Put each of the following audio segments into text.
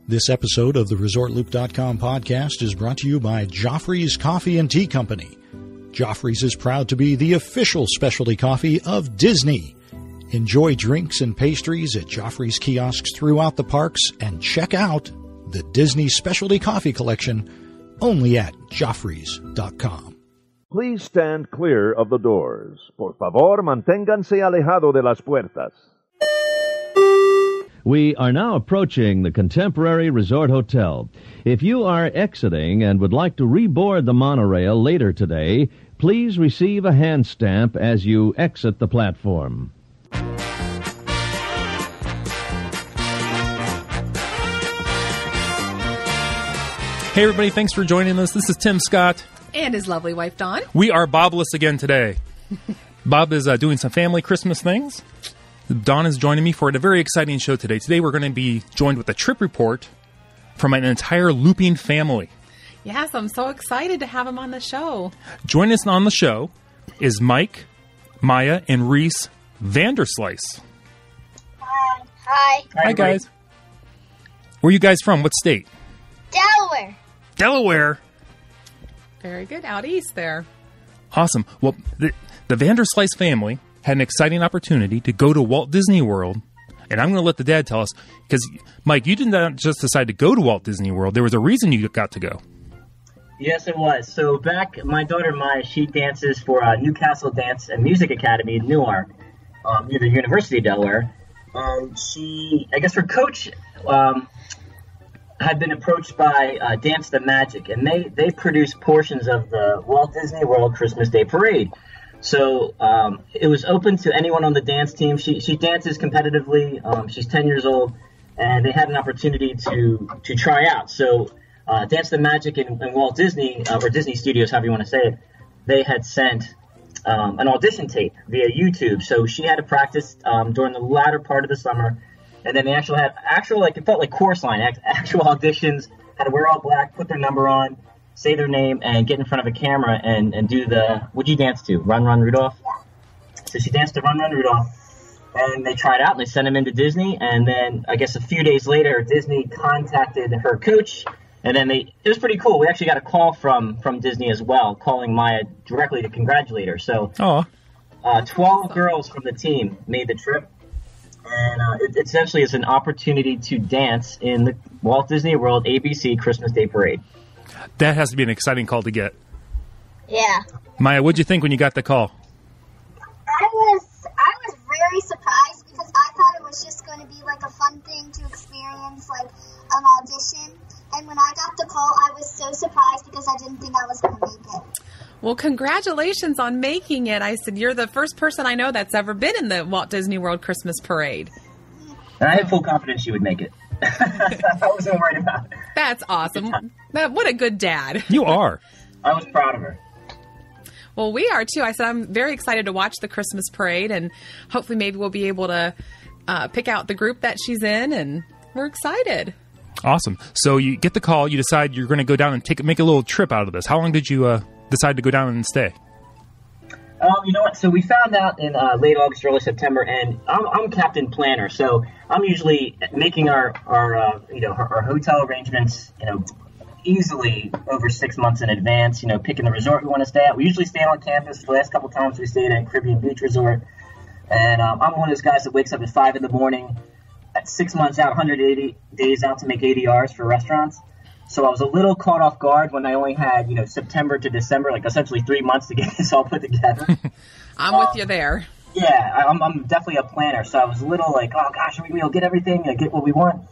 This episode of the ResortLoop.com podcast is brought to you by Joffrey's Coffee and Tea Company. Joffrey's is proud to be the official specialty coffee of Disney. Enjoy drinks and pastries at Joffrey's kiosks throughout the parks and check out the Disney Specialty Coffee Collection only at Joffreys.com. Please stand clear of the doors. Por favor, manténganse alejado de las puertas. We are now approaching the Contemporary Resort Hotel. If you are exiting and would like to reboard the monorail later today, please receive a hand stamp as you exit the platform. Hey everybody, thanks for joining us. This is Tim Scott. And his lovely wife, Dawn. We are Bobless again today. Bob is doing some family Christmas things. Dawn is joining me for a very exciting show today. Today we're going to be joined with a trip report from an entire looping family. Yes, I'm so excited to have him on the show. Joining us on the show is Mike, Maya, and Reese Vanderslice. Hi. Hi, guys. Where are you guys from? What state? Delaware. Delaware. Very good. Out east there. Awesome. Well, the Vanderslice family had an exciting opportunity to go to Walt Disney World, and I'm going to let the dad tell us, because, Mike, you didn't just decide to go to Walt Disney World. There was a reason you got to go. Yes, it was. So back, my daughter Maya, she dances for Newcastle Dance and Music Academy in Newark, near the University of Delaware. And she, I guess her coach had been approached by Dance the Magic, and they produced portions of the Walt Disney World Christmas Day Parade. So it was open to anyone on the dance team. She dances competitively. She's 10 years old, and they had an opportunity to try out. So Dance the Magic and Walt Disney, or Disney Studios, however you want to say it, they had sent an audition tape via YouTube. So she had to practice during the latter part of the summer, and then they actually had like, it felt like chorus line, actual auditions, had to wear all black, put their number on, say their name, and get in front of a camera and do the, what'd you dance to? Run, Run, Rudolph? So she danced to Run, Run, Rudolph, and they tried out, and they sent him into Disney, and then I guess a few days later, Disney contacted her coach, and then it was pretty cool. We actually got a call from Disney as well, calling Maya directly to congratulate her. So 12 girls from the team made the trip, and it essentially is an opportunity to dance in the Walt Disney World ABC Christmas Day Parade. That has to be an exciting call to get. Yeah. Maya, what'd you think when you got the call? I was very surprised because I thought it was just going to be like a fun thing to experience, like an audition. And when I got the call, I was so surprised because I didn't think I was going to make it. Well, congratulations on making it. I said, you're the first person I know that's ever been in the Walt Disney World Christmas Parade. And I had full confidence she would make it. I wasn't worried about it. That's awesome. What a good dad. You are. I was proud of her. Well, we are too. I said I'm very excited to watch the Christmas parade, and hopefully maybe we'll be able to pick out the group that she's in, and we're excited. Awesome. So you get the call, you decide you're going to go down and make a little trip out of this. How long did you decide to go down and stay? You know what? So we found out in late August, early September, and I'm captain planner, so I'm usually making our hotel arrangements, easily over 6 months in advance. Picking the resort we want to stay at. We usually stay on campus. The last couple times we stayed at Caribbean Beach Resort, and I'm one of those guys that wakes up at 5 in the morning, at 6 months out, 180 days out to make ADRs for restaurants. So I was a little caught off guard when I only had, September to December, like essentially 3 months to get this all put together. I'm with you there. Yeah, I'm definitely a planner. So I was a little like, oh gosh, are we going to get everything, get what we want?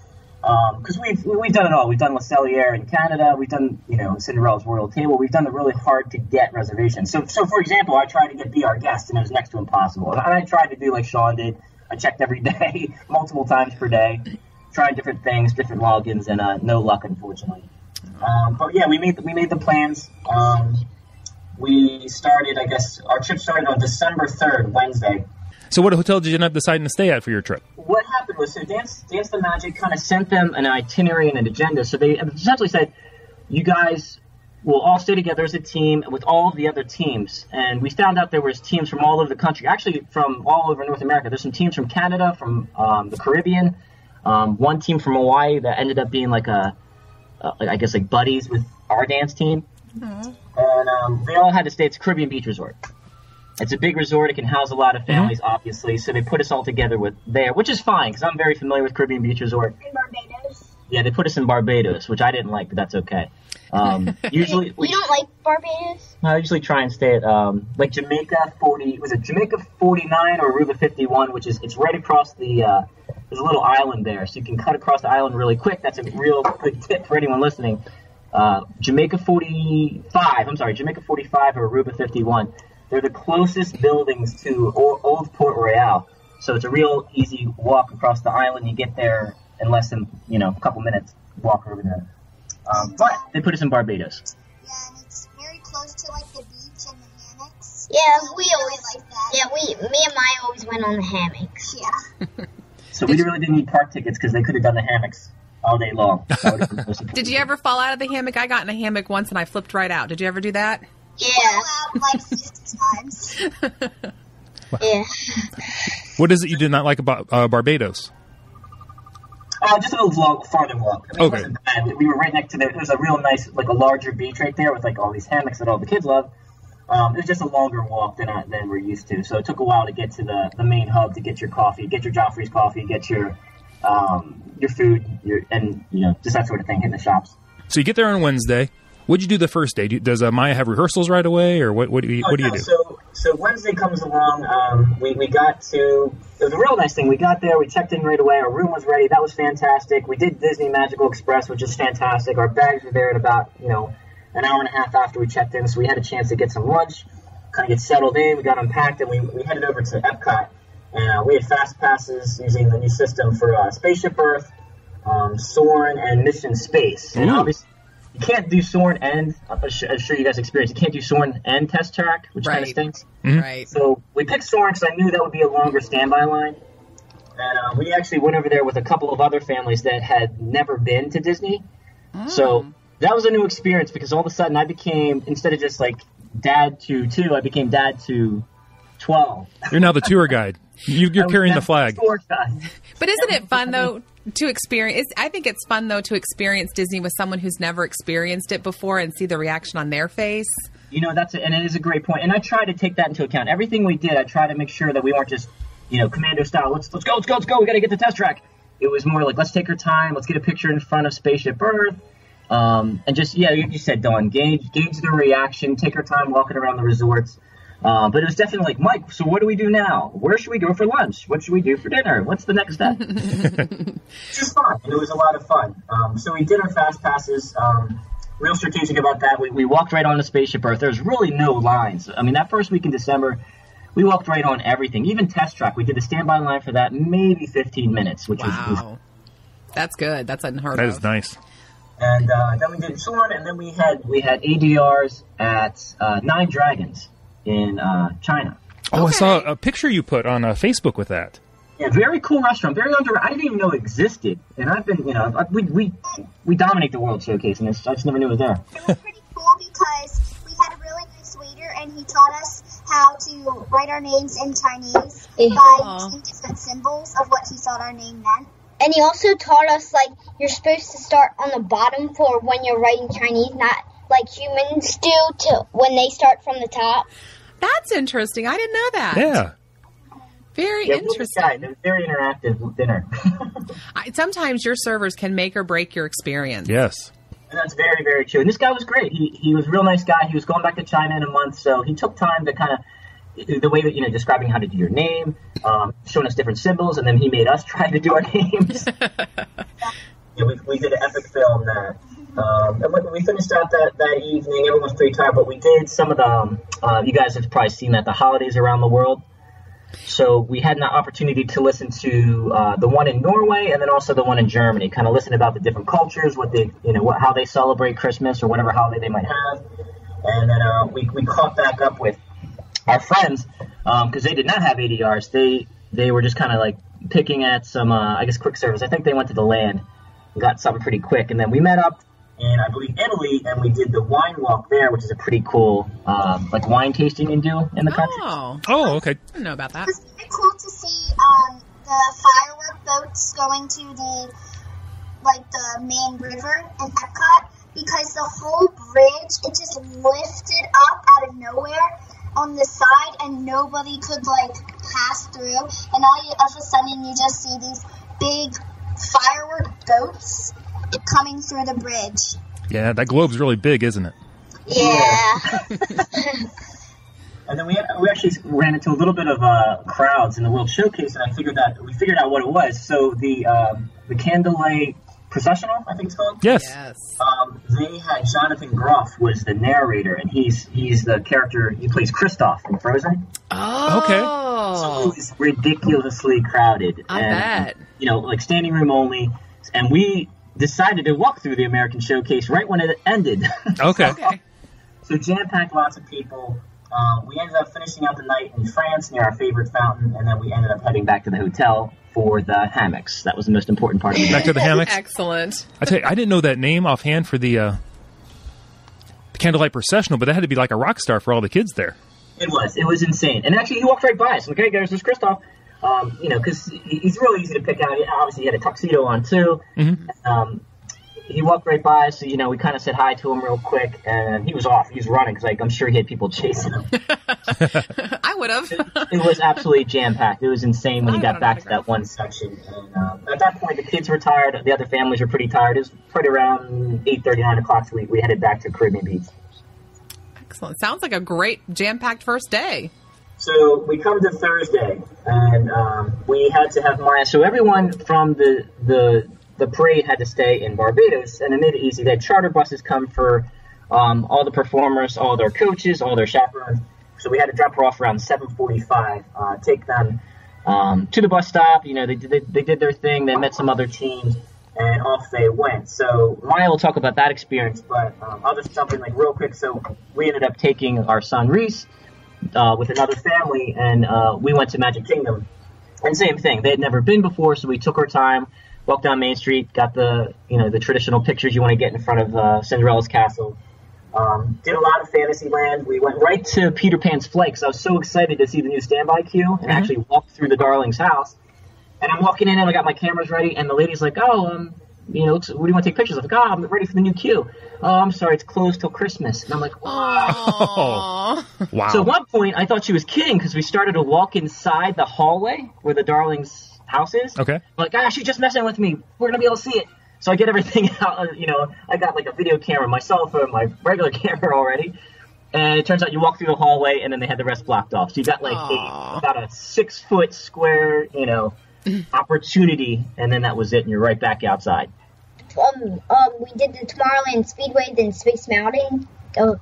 Because we've done it all. We've done Le Cellier in Canada. We've done, Cinderella's Royal Table. We've done the really hard to get reservations. So for example, I tried to Be Our Guest, and it was next to impossible. And I tried to do like Sean did. I checked every day, multiple times per day. Tried different things, different logins, and no luck, unfortunately. But yeah, we made the plans. We started, I guess, our trip started on December 3rd, Wednesday. So what hotel did you end up deciding to stay at for your trip? What happened was, so Dance the Magic kind of sent them an itinerary and an agenda. So they essentially said, you guys will all stay together as a team with all of the other teams. And we found out there was teams from all over the country, actually from all over North America. There's some teams from Canada, from the Caribbean, One team from Hawaii that ended up being like I guess like buddies with our dance team. And they all had to stay at the Caribbean Beach Resort. It's a big resort. It can house a lot of families, obviously. So they put us all together there, which is fine because I'm very familiar with Caribbean Beach Resort. In Barbados. Yeah, they put us in Barbados, which I didn't like, but that's okay. Usually we don't like Barbados. I usually try and stay at like Jamaica 40. Was it Jamaica 49 or Aruba 51? Which is it's right across the. There's a little island there, so you can cut across the island really quick. That's a real good tip for anyone listening. Jamaica 45. I'm sorry, Jamaica 45 or Aruba 51. They're the closest buildings to Old Port Royal, so it's a real easy walk across the island. You get there in less than a couple minutes. Walk over there. But they put us in Barbados. Yeah, and it's very close to like the beach and the hammocks. Yeah, So we really always like that. Yeah, me and Maya always went on the hammocks. Yeah. So we really didn't need park tickets because they could have done the hammocks all day long. Did you ever fall out of the hammock? I got in a hammock once and I flipped right out. Did you ever do that? Yeah. Fell out like 50 times. Yeah. What is it you did not like about Barbados? Just a little farther walk. I mean, Okay. It wasn't bad. We were right next to there's a real nice, like a larger beach right there with like all these hammocks that all the kids love. It was just a longer walk than we're used to. So it took a while to get to the main hub to get your coffee, get your Joffrey's coffee, get your food, and just that sort of thing, hitting the shops. So you get there on Wednesday. What'd you do the first day? Does Maya have rehearsals right away, or what do you do? So Wednesday comes along. We got to. It was a real nice thing. We got there. We checked in right away. Our room was ready. That was fantastic. We did Disney Magical Express, which is fantastic. Our bags were there at about an hour and a half after we checked in, so we had a chance to get some lunch, kind of get settled in. We got unpacked, and we headed over to Epcot. And we had fast passes using the new system for Spaceship Earth, Soarin', and Mission Space. And obviously, you can't do Soarin' and, I'm sure you guys experienced, you can't do Soarin' and Test Track, which kind of stinks. Right. So we picked Soarin' because I knew that would be a longer standby line. And we actually went over there with a couple of other families that had never been to Disney. So that was a new experience because all of a sudden I became, instead of just like dad to 2, I became dad to 12. You're now the tour guide. You're carrying the flag. But isn't it fun, though, to experience? I think it's fun, though, to experience Disney with someone who's never experienced it before and see the reaction on their face. That's it, and it is a great point. And I try to take that into account. Everything we did, I try to make sure that we weren't just, commando style. Let's go. We got to get the test track. It was more like, let's take our time. Let's get a picture in front of Spaceship Earth. And just, you said, Dawn, gauge the reaction, take our time walking around the resorts. But it was definitely like, Mike, so what do we do now? Where should we go for lunch? What should we do for dinner? What's the next step? Just fun. It was a lot of fun. So we did our fast passes. Real strategic about that. We walked right on to Spaceship Earth. There's really no lines. I mean, that first week in December, we walked right on everything. Even Test Track. We did the standby line for that, maybe 15 minutes, which was That's good. That's unheard of. That is nice. And then we did Soarin', and then we had ADRs at Nine Dragons in China. Oh, I saw a picture you put on Facebook with that. Yeah, very cool restaurant. Very underrated. I didn't even know it existed. And I've been, we dominate the World Showcase, and I just never knew it was there. It was pretty cool because we had a really nice waiter, and he taught us how to write our names in Chinese by using different symbols of what he thought our name meant. And he also taught us, like, you're supposed to start on the bottom for when you're writing Chinese, not like humans do to when they start from the top. That's interesting. I didn't know that. Yeah. Very interesting. It was very interactive dinner. Sometimes your servers can make or break your experience. Yes. And that's very, very true. And this guy was great. He was a real nice guy. He was going back to China in a month, so he took time to kind of, the way that, describing how to do your name, showing us different symbols, and then he made us try to do our names. We did an epic film there. And when we finished out that evening, everyone was pretty tired, but we did some of the, you guys have probably seen that, the holidays around the world. So we had an opportunity to listen to the one in Norway and then also the one in Germany, kind of listen about the different cultures, what they, how they celebrate Christmas or whatever holiday they might have. And then we caught back up with our friends, because they did not have ADRs. They were just kind of like picking at some, quick service. I think they went to the land and got something pretty quick. And then we met up in, I believe, Italy, and we did the wine walk there, which is a pretty cool, wine tasting you do in the country. Oh, okay. I didn't know about that. It was very cool to see the the firework boats going to the main river in Epcot, because the whole bridge, it just lifted up out of nowhere on the side, and nobody could pass through, and all of a sudden you just see these big firework boats coming through the bridge. Yeah, that globe's really big, isn't it? Yeah. And then we actually ran into a little bit of crowds in the World Showcase, and we figured out what it was. So the Candlelight Processional, I think it's called. Yes. They had Jonathan Groff was the narrator, and he's the character, he plays Kristoff in Frozen. Oh. Okay. So it was ridiculously crowded. I bet. Standing room only, and we decided to walk through the American Showcase right when it ended. Okay. So jam-packed, lots of people. We ended up finishing out the night in France near our favorite fountain, and then we ended up heading back to the hotel for the hammocks. That was the most important part of the day. Back to the hammocks? Excellent. I tell you, I didn't know that name offhand for the Candlelight Processional, but that had to be like a rock star for all the kids there. It was insane. And actually, he walked right by us. Like, hey, guys, this is Kristoff. Because he's really easy to pick out. Obviously, he had a tuxedo on, too. Mm-hmm. He walked right by, so, we kind of said hi to him real quick, and he was off. He was running, because I'm sure he had people chasing him. I would have. It was absolutely jam-packed. It was insane when he got back to that one section. And at that point, the kids were tired. The other families were pretty tired. It was right around 8:30, 9 o'clock, so we headed back to Caribbean Beach. Excellent. Sounds like a great jam-packed first day. So we come to Thursday, and we had to have Maya. So everyone from the parade had to stay in Barbados, and it made it easy. They had charter buses come for all the performers, all their coaches, all their chaperones. So we had to drop her off around 7:45, take them to the bus stop. They did their thing. They met some other teams, and off they went. So Maya will talk about that experience, but I'll just jump in real quick. So we ended up taking our son Reese with another family, and we went to Magic Kingdom. And same thing. They had never been before, so we took our time. Walked down Main Street, got the traditional pictures you want to get in front of Cinderella's castle. Did a lot of Fantasyland. We went right to Peter Pan's flight because I was so excited to see the new standby queue and actually walked through the Darling's house. And I'm walking in and I got my cameras ready, and the lady's like, what do you want to take pictures of? I'm like, I'm ready for the new queue. Oh, I'm sorry, it's closed till Christmas. And I'm like, wow. Wow. So at one point, I thought she was kidding because we started to walk inside the hallway where the Darling's house is. Okay. I'm like, she's just messing with me. We're going to be able to see it. So I get everything out. I got a video camera, my cell phone, my regular camera already. And it turns out you walk through the hallway and then they had the rest blocked off. So you got about a 6-foot square, opportunity. And then that was it. And you're right back outside. We did the Tomorrowland Speedway, then Space Mountain. And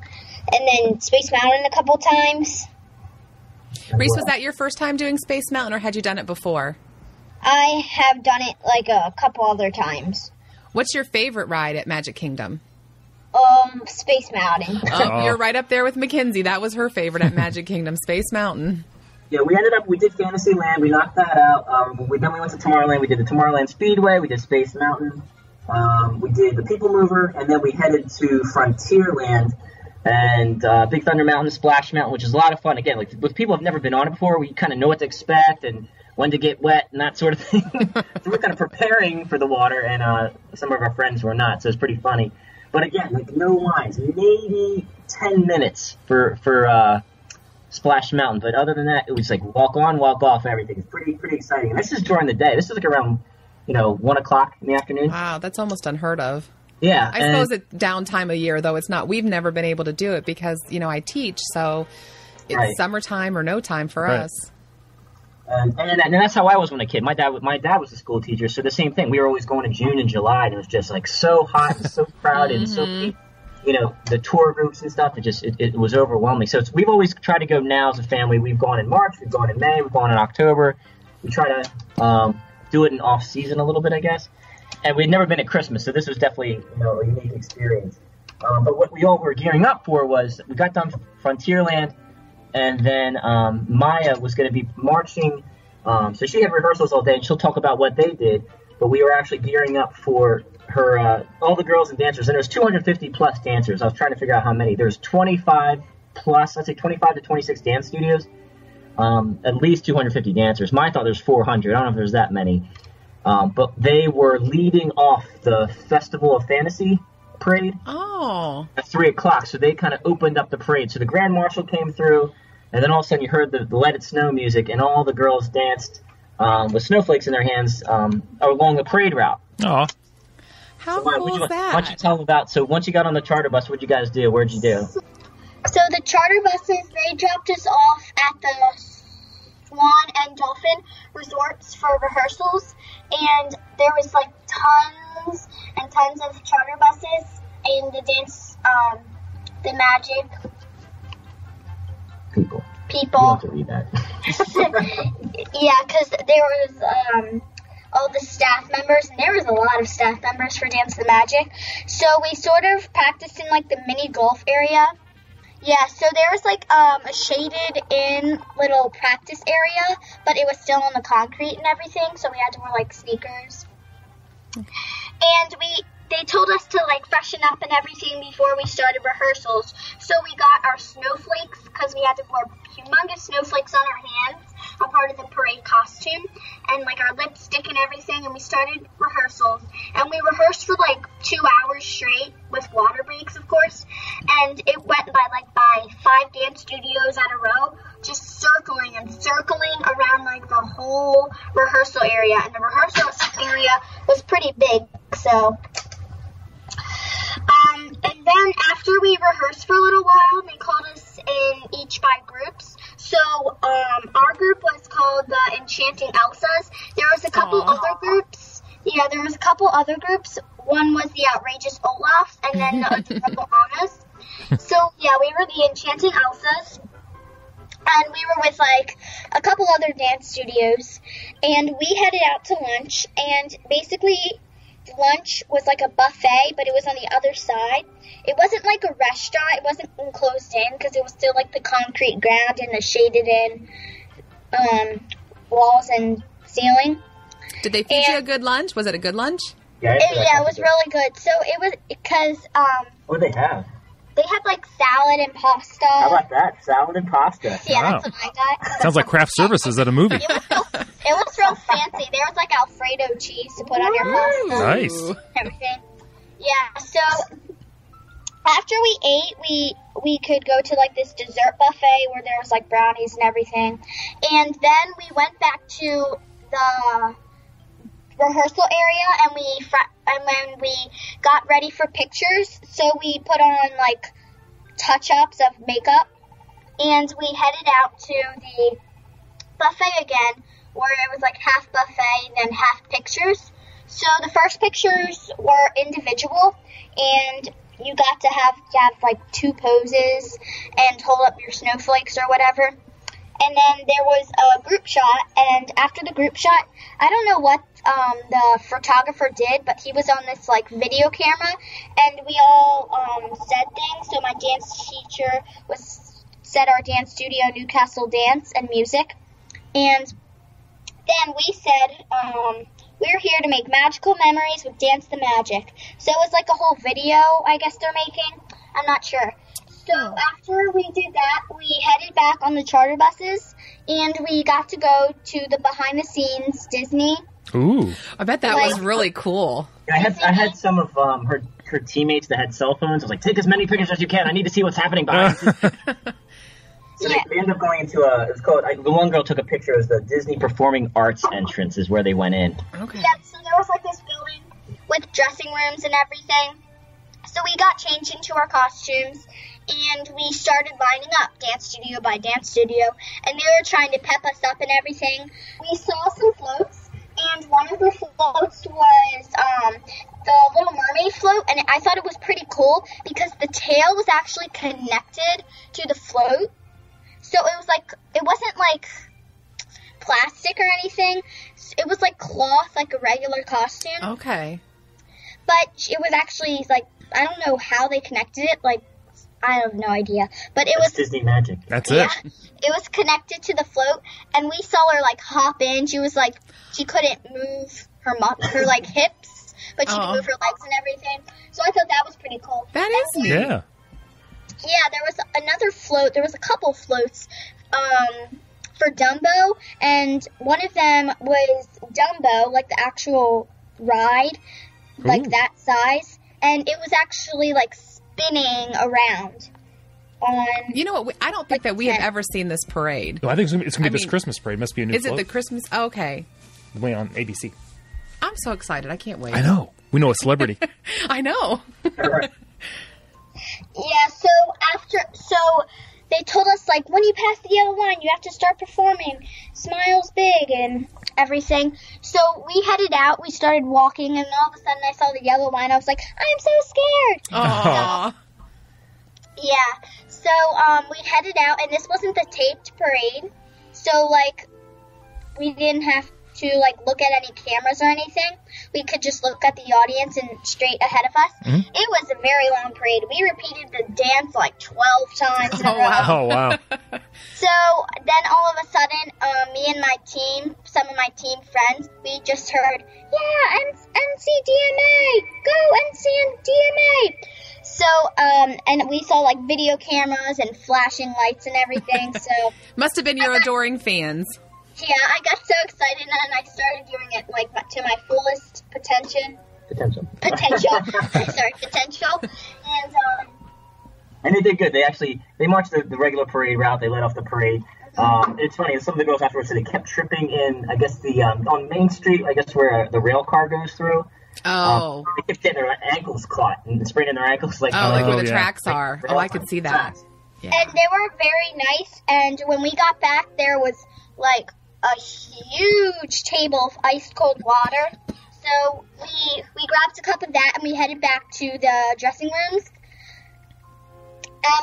then Space Mountain a couple times. Reese, was that your first time doing Space Mountain, or had you done it before? I have done it a couple other times. What's your favorite ride at Magic Kingdom? Space Mountain. Oh, you're right up there with Mackenzie. That was her favorite at Magic Kingdom, Space Mountain. Yeah, we did Fantasyland. We knocked that out. Then we went to Tomorrowland. We did the Tomorrowland Speedway. We did Space Mountain. We did the People Mover. And then we headed to Frontierland and Big Thunder Mountain, Splash Mountain, which is a lot of fun. Again, with people who have never been on it before, we kind of know what to expect and when to get wet and that sort of thing. So we're kind of preparing for the water, and some of our friends were not, so it's pretty funny. But again, no lines, maybe 10 minutes for Splash Mountain. But other than that, it was walk on, walk off, everything. It's pretty exciting. And this is during the day. This is around 1 o'clock in the afternoon. Wow, that's almost unheard of. Yeah. I suppose it's down time of year, though. It's not. We've never been able to do it because, I teach, so it's summertime or no time for us. And that's how I was when a kid. My dad was a school teacher, so the same thing. We were always going in June and July, and it was just so hot and so crowded and so, the tour groups and stuff. It was overwhelming. So we've always tried to go now as a family. We've gone in March, we've gone in May, we've gone in October. We try to do it in off season a little bit, I guess. And we'd never been at Christmas, so this was definitely a unique experience. But what we all were gearing up for was we got done Frontierland. And then Maya was going to be marching. So she had rehearsals all day, and she'll talk about what they did. But we were actually gearing up for her, all the girls and dancers. And there's 250-plus dancers. I was trying to figure out how many. There's 25 plus, I'd say 25 to 26 dance studios. at least 250 dancers. I thought there's 400. I don't know if there's that many. But they were leading off the Festival of Fantasy parade at 3 o'clock. So they kind of opened up the parade. So the Grand Marshal came through, and then all of a sudden you heard the Let It Snow music, and all the girls danced with snowflakes in their hands along the parade route. Aw. How cool is that? Why don't you tell them about, so once you got on the charter bus, what'd you guys do? Where'd you do? So the charter buses, they dropped us off at the Swan and Dolphin resorts for rehearsals, and there was like tons and tons of charter buses and the dance, the magic people. You have to read that. Yeah, because there was all the staff members, and there was a lot of staff members for Dance the Magic. So we sort of practiced in like the mini golf area. Yeah, so there was like a shaded in little practice area, but it was still on the concrete and everything, so we had to wear like sneakers. And they told us to like freshen up and everything before we started rehearsals. So we got our snowflakes, because we had to wear humongous snowflakes on our hands, a part of the parade costume, and like our lipstick and everything, and we started rehearsals. And we rehearsed for like 2 hours straight, with water breaks, of course, and it went by 5 dance studios at a row, just circling around like the whole rehearsal area, and the rehearsal area was pretty big, so... and then after we rehearsed for a little while, they called us in each by groups. So, our group was called the Enchanting Elsas. There was a couple other groups. Yeah, there was a couple other groups. One was the Outrageous Olafs, and then the Adorable Annas. So, yeah, we were the Enchanting Elsas. And we were with, like, a couple other dance studios. And we headed out to lunch, and basically... lunch was like a buffet, but it was on the other side. It wasn't like a restaurant. It wasn't enclosed in, because it was still like the concrete ground and the shaded in walls and ceiling. Did they feed you a good lunch? Was it a good lunch? Yeah, it was really good. So it was because what did they have? They had like salad and pasta. How about that? Salad and pasta. Yeah, Wow. that's what I got. Sounds like craft services at a movie. It was real fancy. There was like Alfredo cheese to put on your pasta. Nice. Everything. Yeah, so after we ate, we could go to like this dessert buffet where there was like brownies and everything. And then we went back to the rehearsal area, and when we got ready for pictures, so we put on like touch-ups of makeup, and we headed out to the buffet again, where it was like half buffet, then half pictures. So the first pictures were individual, and you got to have like 2 poses and hold up your snowflakes or whatever. And then there was a group shot, and after the group shot, I don't know what the photographer did, but he was on this like video camera, and we all said things. So my dance teacher said our dance studio, Newcastle Dance and Music, and then we said we're here to make magical memories with Dance the Magic. So it was like a whole video, I guess they're making. I'm not sure. So after we did that, we headed back on the charter buses, and we got to go to the behind-the-scenes Disney. Ooh. I bet that was really cool. I had some of her teammates that had cell phones. I was like, take as many pictures as you can. I need to see what's happening behind. So they ended up going into the one girl took a picture. It was the Disney Performing Arts entrance is where they went in. Okay. Yeah, so there was like this building with dressing rooms and everything. So we got changed into our costumes, and we started lining up dance studio by dance studio, and they were trying to pep us up and everything. We saw some floats, and one of the floats was the Little Mermaid float, and I thought it was pretty cool because the tail was actually connected to the float. So it wasn't like plastic or anything. It was like cloth, like a regular costume. Okay. But it was actually like, I don't know how they connected it. Like, I have no idea. But it was Disney magic. That's it. It was connected to the float, and we saw her like hop in. She was like, she couldn't move her like hips, but she could move her legs and everything. So I thought that was pretty cool. That is neat. Yeah. Yeah, there was another float. There was a couple floats for Dumbo, and one of them was Dumbo, like the actual ride, like that size, and it was actually like spinning around. You know what? I don't think that we have ever seen this parade. No, I think it's going to be this Christmas parade. Must be a new Is it the Christmas? Oh, okay. Way on ABC. I'm so excited. I can't wait. I know. We know a celebrity. I know. Yeah, so they told us, like, when you pass the yellow line, you have to start performing Smiles Big and everything. So we headed out. We started walking, and all of a sudden I saw the yellow line. I was like, I'm so scared. Aww. Yeah. So we headed out, and this wasn't the taped parade. So, like, we didn't have to, like, look at any cameras or anything. We could just look at the audience and straight ahead of us. Mm-hmm. It was a very long parade. We repeated the dance like 12 times in a row. Oh, wow. So then all of a sudden, me and my team, some of my team friends, we just heard, yeah, NCDMA! Go NCDMA! So, and we saw like video cameras and flashing lights and everything, so. Must have been your adoring fans. Yeah, I got so excited and I started doing it like to my fullest potential. Sorry, potential. And they did good. They marched the regular parade route. They let off the parade. It's funny. Some of the girls afterwards said they kept tripping in, I guess, on Main Street, I guess, where the rail car goes through. Oh. They kept getting their ankles caught and spraining their ankles. Like where the tracks are. Oh, I could see that. Yeah. And they were very nice. And when we got back, there was, like, a huge table of ice cold water. So we grabbed a cup of that and we headed back to the dressing rooms.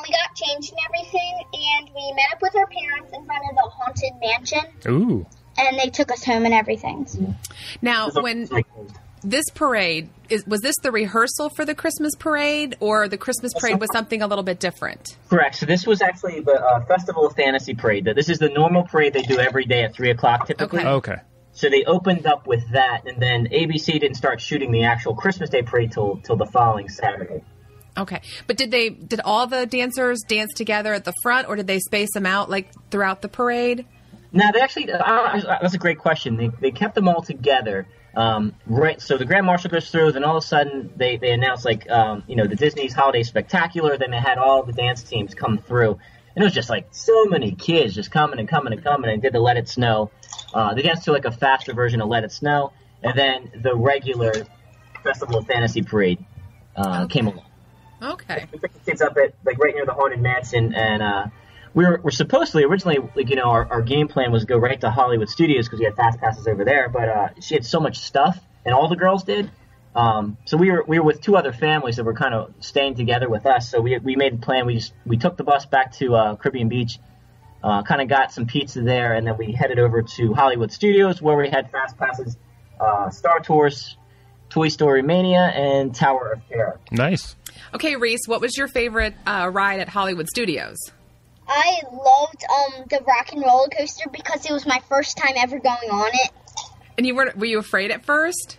We got changed and everything, and we met up with our parents in front of the Haunted Mansion. Ooh. And they took us home and everything. So. Now, when this parade, was this the rehearsal for the Christmas parade, or the Christmas parade was something a little bit different? Correct. So this was actually the Festival of Fantasy parade. This is the normal parade they do every day at 3 o'clock typically. Okay. So they opened up with that, and then ABC didn't start shooting the actual Christmas Day parade till the following Saturday. Okay. But did all the dancers dance together at the front, or did they space them out like throughout the parade? No, they actually, that's a great question. They kept them all together. Right, so the Grand Marshal goes through, then all of a sudden they announced the Disney's Holiday Spectacular. Then they had all the dance teams come through, and it was just like so many kids just coming and did the Let It Snow. They danced to like a faster version of Let It Snow, and then the regular Festival of Fantasy parade came along. Okay. We picked the kids up at like right near the Haunted Mansion, and we're supposed to originally, our game plan was to go right to Hollywood Studios because we had fast passes over there, but she had so much stuff, and all the girls did. So we were with two other families that were kind of staying together with us. So we made a plan. We took the bus back to Caribbean Beach, kind of got some pizza there, and then we headed over to Hollywood Studios where we had fast passes, Star Tours, Toy Story Mania, and Tower of Terror. Nice. Okay, Reese, what was your favorite ride at Hollywood Studios? I loved the Rock and Roller Coaster because it was my first time ever going on it. And were you afraid at first?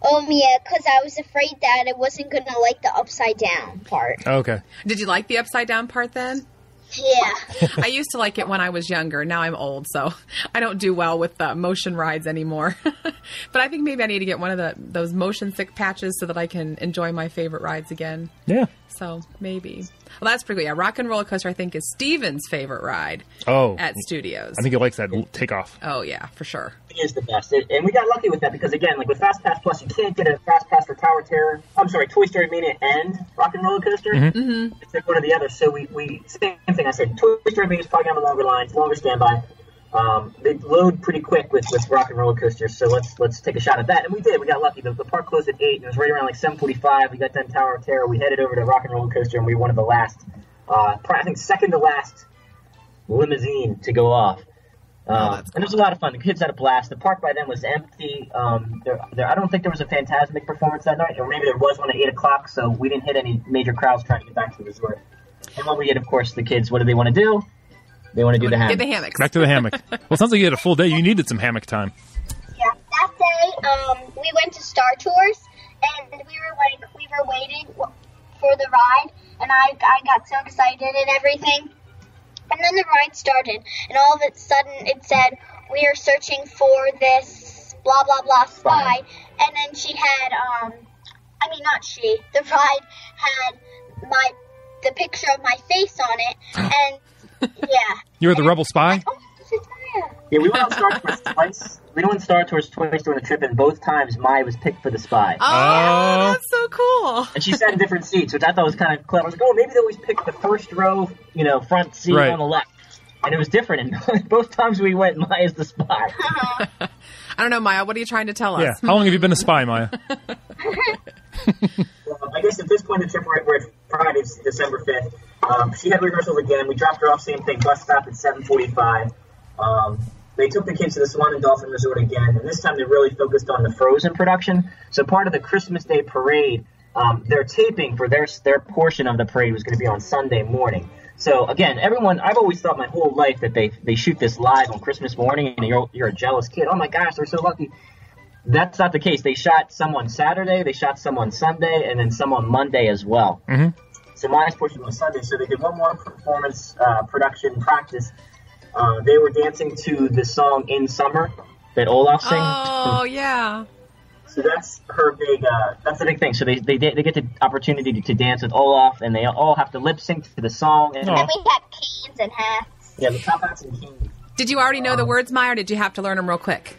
Yeah, because I was afraid that I wasn't going to like the upside down part. Okay. Did you like the upside down part then? Yeah. I used to like it when I was younger. Now I'm old, so I don't do well with motion rides anymore. But I think maybe I need to get one of those motion sick patches so that I can enjoy my favorite rides again. Yeah. So maybe. Well, that's pretty good. Yeah, Rock and Roller Coaster I think is Steven's favorite ride at Studios. I think he likes that takeoff. Oh, yeah, for sure. It is the best. And we got lucky with that because, again, like with Fast Pass Plus, you can't get a Fast Pass for Toy Story Mania and Rock and Roller Coaster. Mm-hmm. Mm-hmm. It's like one or the other. So we same thing I said. Toy Story Mania is probably on the longer lines, longer standby. They load pretty quick with Rock and Roller Coaster, so let's take a shot at that. And we did. We got lucky. The park closed at 8, and it was right around like 7:45. We got done Tower of Terror. We headed over to Rock and Roller Coaster, and we were one of the last, I think second to last limousine to go off. And it was a lot of fun. The kids had a blast. The park by then was empty. I don't think there was a Fantasmic performance that night, or maybe there was one at 8 o'clock, so we didn't hit any major crowds trying to get back to the resort. And when we did, of course, the kids, what do they want to do? They want to do the hammock. Get the hammocks. Back to the hammock. Well, it sounds like you had a full day. You needed some hammock time. Yeah, that day we went to Star Tours, and we were waiting for the ride, and I got so excited and everything. And then the ride started, and all of a sudden it said, "We are searching for this blah, blah, blah spy." And then she had, not she, the ride had the picture of my face on it, and yeah. You were the rebel spy? Yeah, we went on Star Tours twice. We went on Star Tours twice during the trip, and both times Maya was picked for the spy. Oh, that's so cool. And she sat in different seats, which I thought was kind of clever. I was like, maybe they always pick the first row, front seat on the left. And it was different, and both times we went, Maya's the spy. I don't know, Maya, what are you trying to tell us? Yeah, how long have you been a spy, Maya? Well, I guess at this point in the trip, we're at Friday, December 5th. She had rehearsals again. We dropped her off, same thing, bus stop at 7:45. They took the kids to the Swan and Dolphin Resort again, and this time they really focused on the Frozen production. So part of the Christmas Day parade, their taping for their portion of the parade was going to be on Sunday morning. So again, I've always thought my whole life that they shoot this live on Christmas morning, and you're a jealous kid. Oh my gosh, they're so lucky. That's not the case. They shot some on Saturday, they shot some on Sunday, and then some on Monday as well. Mm-hmm. So Maya's portion was Sunday, so they did one more performance production practice. They were dancing to the song "In Summer" that Olaf sings. Oh, yeah. So that's her big. That's the big thing. So they get the opportunity to dance with Olaf, and they all have to lip sync to the song. And we have canes and hats. Yeah, the top hats and canes. Did you already know the words, Maya, or did you have to learn them real quick?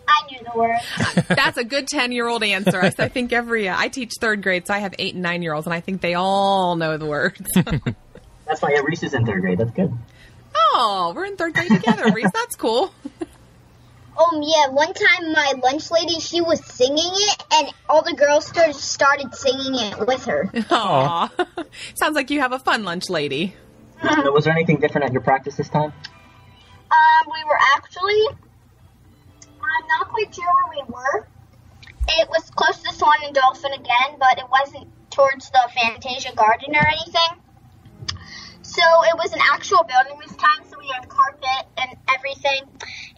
I knew the words. That's a good 10-year-old answer. I think I teach third grade, so I have 8 and 9-year-olds, and I think they all know the words. That's why Reese is in third grade. That's good. Oh, we're in third grade together, Reese. That's cool. Yeah, one time my lunch lady, she was singing it, and all the girls started singing it with her. Aw. Sounds like you have a fun lunch lady. Was there anything different at your practice this time? We were actually, I'm not quite sure where we were. It was close to Swan and Dolphin again, but it wasn't towards the Fantasia Garden or anything. So it was an actual building this time, so we had carpet and everything.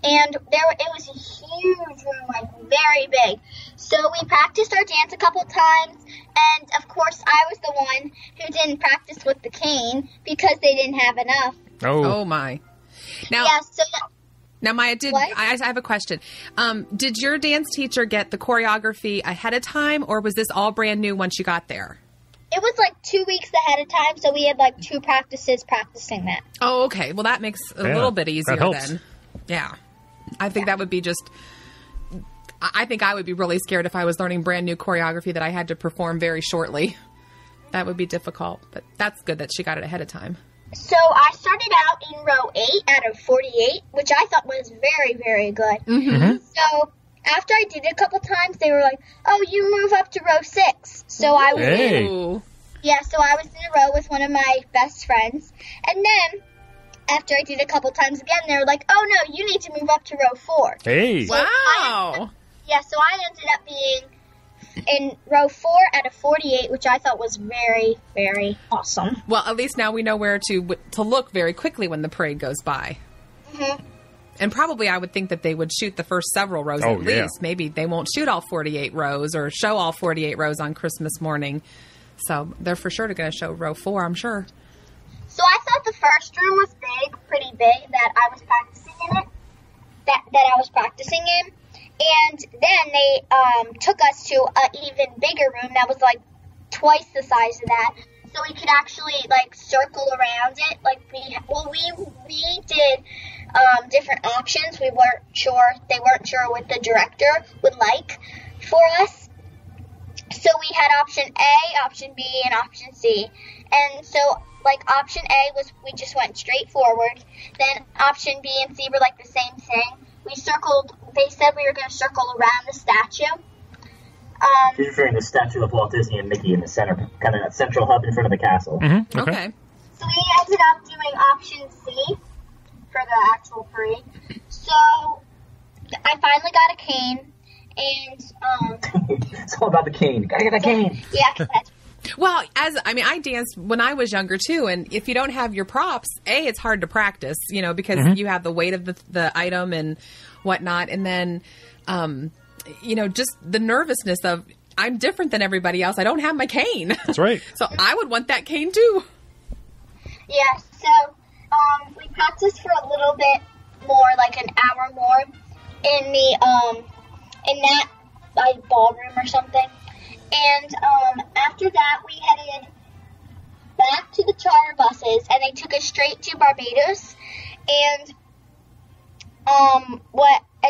And it was a huge room, like very big. So we practiced our dance a couple times, and of course I was the one who didn't practice with the cane because they didn't have enough. Oh my. Now, yeah, now Maya, I have a question. Did your dance teacher get the choreography ahead of time, or was this all brand new once you got there? It was like 2 weeks ahead of time, so we had like 2 practices practicing that. Oh, okay. Well, that makes a little bit easier then. Yeah. I think that would be I think I would be really scared if I was learning brand new choreography that I had to perform very shortly. That would be difficult, but that's good that she got it ahead of time. So I started out in row 8 out of 48, which I thought was very, very good. Mm-hmm. So after I did it a couple times, they were like, "Oh, you move up to row 6." So I was so I was in a row with one of my best friends. And then after I did it a couple times again, they were like, "Oh no, you need to move up to row 4." Hey. So wow. So I ended up being in row 4 out of 48, which I thought was very, very awesome. Well, at least now we know where to look very quickly when the parade goes by. Mm-hmm. And probably I would think that they would shoot the first several rows at least. Maybe they won't shoot all 48 rows or show all 48 rows on Christmas morning. So they're for sure going to show row 4, I'm sure. So I thought the first room was pretty big, that I was practicing in it, that I was practicing in. And then they took us to an even bigger room that was like twice the size of that. So we could actually like circle around it. Like we did different options. They weren't sure what the director would like for us. So we had option A, option B, and option C. And so like option A was we just went straight forward. Then option B and C were like the same thing. They said we were going to circle around the statue. You're referring to the statue of Walt Disney and Mickey in the center, kind of that central hub in front of the castle. Mm-hmm. Okay. So we ended up doing option C for the actual parade. So I finally got a cane, and it's all about the cane. Gotta get a cane. Yeah. Well, I danced when I was younger too, and if you don't have your props, it's hard to practice, because you have the weight of the item and whatnot, and then, just the nervousness of I'm different than everybody else. I don't have my cane. That's right. So I would want that cane too. Yeah. So we practiced for a little bit more, like an hour more, in the in that ballroom or something. And after that, we headed back to the charter buses, and they took us straight to Barbados. And and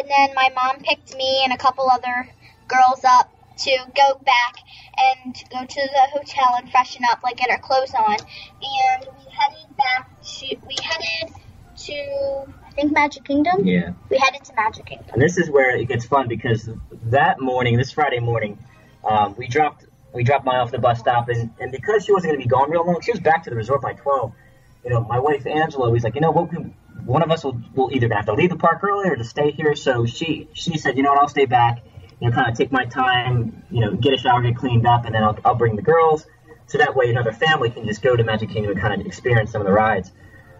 then my mom picked me and a couple other girls up to go back and go to the hotel and freshen up, like get our clothes on. And we headed to I think Magic Kingdom. Yeah. We headed to Magic Kingdom. And this is where it gets fun, because that morning, this Friday morning, we dropped Maya off the bus stop, and because she wasn't going to be gone real long, she was back to the resort by 12. My wife Angela was like, one of us will either have to leave the park early or to stay here. So she said, I'll stay back, kind of take my time, get a shower, get cleaned up, and then I'll bring the girls. So that way another family can just go to Magic Kingdom and kind of experience some of the rides.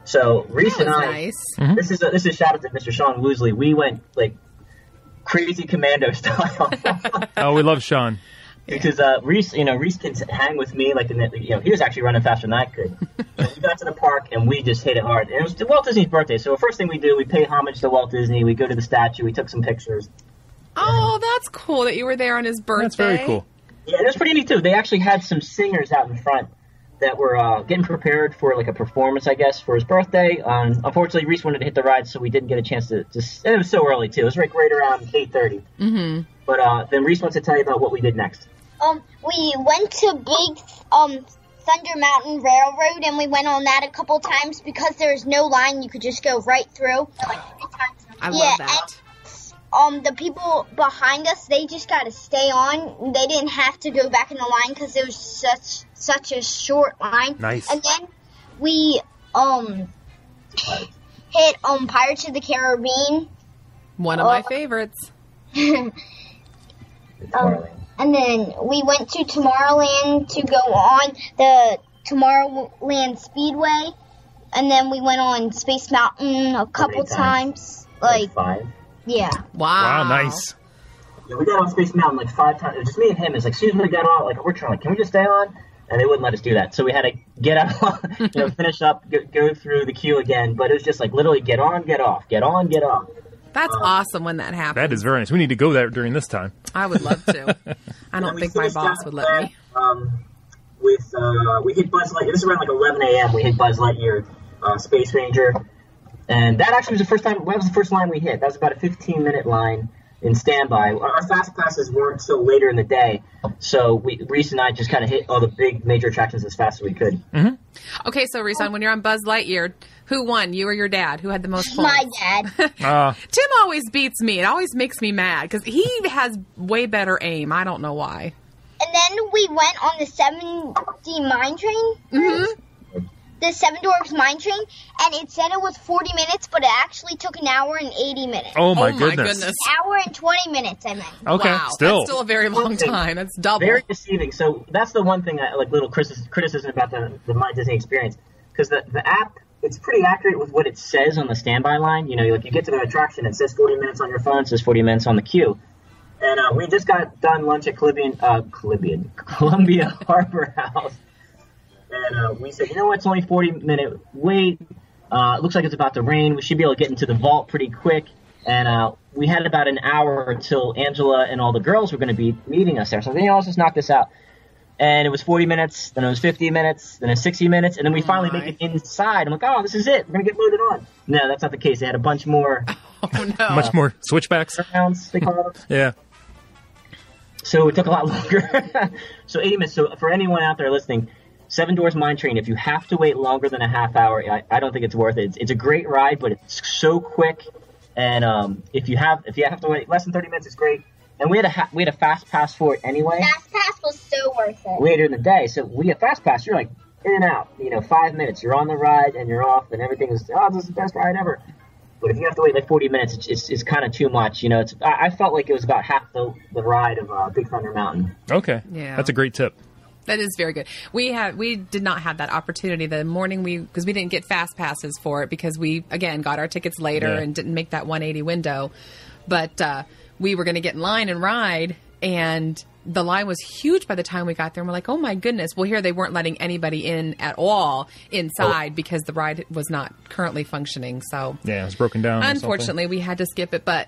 So Reese and I, nice. Mm-hmm. This is a shout out to Mr. Sean Woosley. We went like crazy commando style. Oh, we love Sean. Because Reese can hang with me like he was actually running faster than I could. We got to the park and we just hit it hard. And it was Walt Disney's birthday, so the first thing we do, we pay homage to Walt Disney. We go to the statue. We took some pictures. Oh, that's cool that you were there on his birthday. That's very cool. Yeah, it was pretty neat too. They actually had some singers out in front that were getting prepared for like a performance, I guess, for his birthday. Unfortunately, Reese wanted to hit the ride, so we didn't get a chance to. And it was so early too. It was right around 8:30. Mm-hmm. But then Reese wants to tell you about what we did next. We went to Big Thunder Mountain Railroad, and we went on that a couple times because there's no line. You could just go right through. I love that. And, the people behind us, they just got to stay on. They didn't have to go back in the line because it was such a short line. Nice. And then we hit Pirates of the Caribbean. One of my favorites. And then we went to Tomorrowland to go on the Tomorrowland Speedway. And then we went on Space Mountain a couple times. Like 5. Yeah. Wow. Nice. Yeah, we got on Space Mountain like 5 times. It was just me and him. It's like, as soon as we got on, like, we're trying, like, can we just stay on? And they wouldn't let us do that. So we had to get out, finish up, go through the queue again. But it was just like literally get on, get off, get on, get off. That's awesome when that happens. That is very nice. We need to go there during this time. I would love to. I don't think my boss would let me. We hit Buzz Lightyear. This is around like 11 a.m. We hit Buzz Lightyear, Space Ranger. And that actually was the first time. That was the first line we hit. That was about a 15-minute line in standby. Our fast passes weren't till later in the day, so Reese and I just kind of hit all the big major attractions as fast as we could. Mm-hmm. Okay, so Reese, when you're on Buzz Lightyear, who won? You or your dad? Who had the most points? My dad. Tim always beats me. It always makes me mad because he has way better aim. I don't know why. And then we went on the 7D mine train. Mm-hmm. The Seven Dwarfs Mine Train, and it said it was 40 minutes, but it actually took an hour and 80 minutes. Oh, my goodness. An hour and 20 minutes, I meant. Okay, wow, still. That's still a very long time. That's double. Very deceiving. So that's the one thing, little criticism about the My Disney experience, because the app, it's pretty accurate with what it says on the standby line. You get to the attraction, it says 40 minutes on your phone, it says 40 minutes on the queue. And we just got done lunch at Columbia Harbor House. And we said, it's only 40-minute wait. It looks like it's about to rain. We should be able to get into the vault pretty quick. And we had about an hour until Angela and all the girls were going to be meeting us there. So let's just knock this out. And it was 40 minutes, then it was 50 minutes, then it was 60 minutes, and then we finally make it inside. I'm like, oh, this is it. We're going to get loaded on. No, that's not the case. They had a bunch more. Oh, no. Much more switchbacks. Rounds, they call them. Yeah. So it took a lot longer. So 80 minutes. So for anyone out there listening, Seven Dwarfs Mine Train, if you have to wait longer than a half hour, I don't think it's worth it. It's a great ride, but it's so quick. And if you have to wait less than 30 minutes, it's great. And we had a fast pass for it anyway. Fast pass was so worth it. Later in the day, so we had fast pass. You're like in and out. 5 minutes. You're on the ride and you're off, and everything is. Oh, this is the best ride ever. But if you have to wait like 40 minutes, it's kind of too much. I felt like it was about half the ride of Big Thunder Mountain. Okay, yeah, that's a great tip. That is very good. We did not have that opportunity the morning because we didn't get fast passes for it because we again got our tickets later and didn't make that 180 window. But we were going to get in line and ride, and the line was huge by the time we got there. And we're like, oh my goodness. Well, here they weren't letting anybody in at all inside because the ride was not currently functioning. So yeah, it was broken down. Unfortunately, we had to skip it, but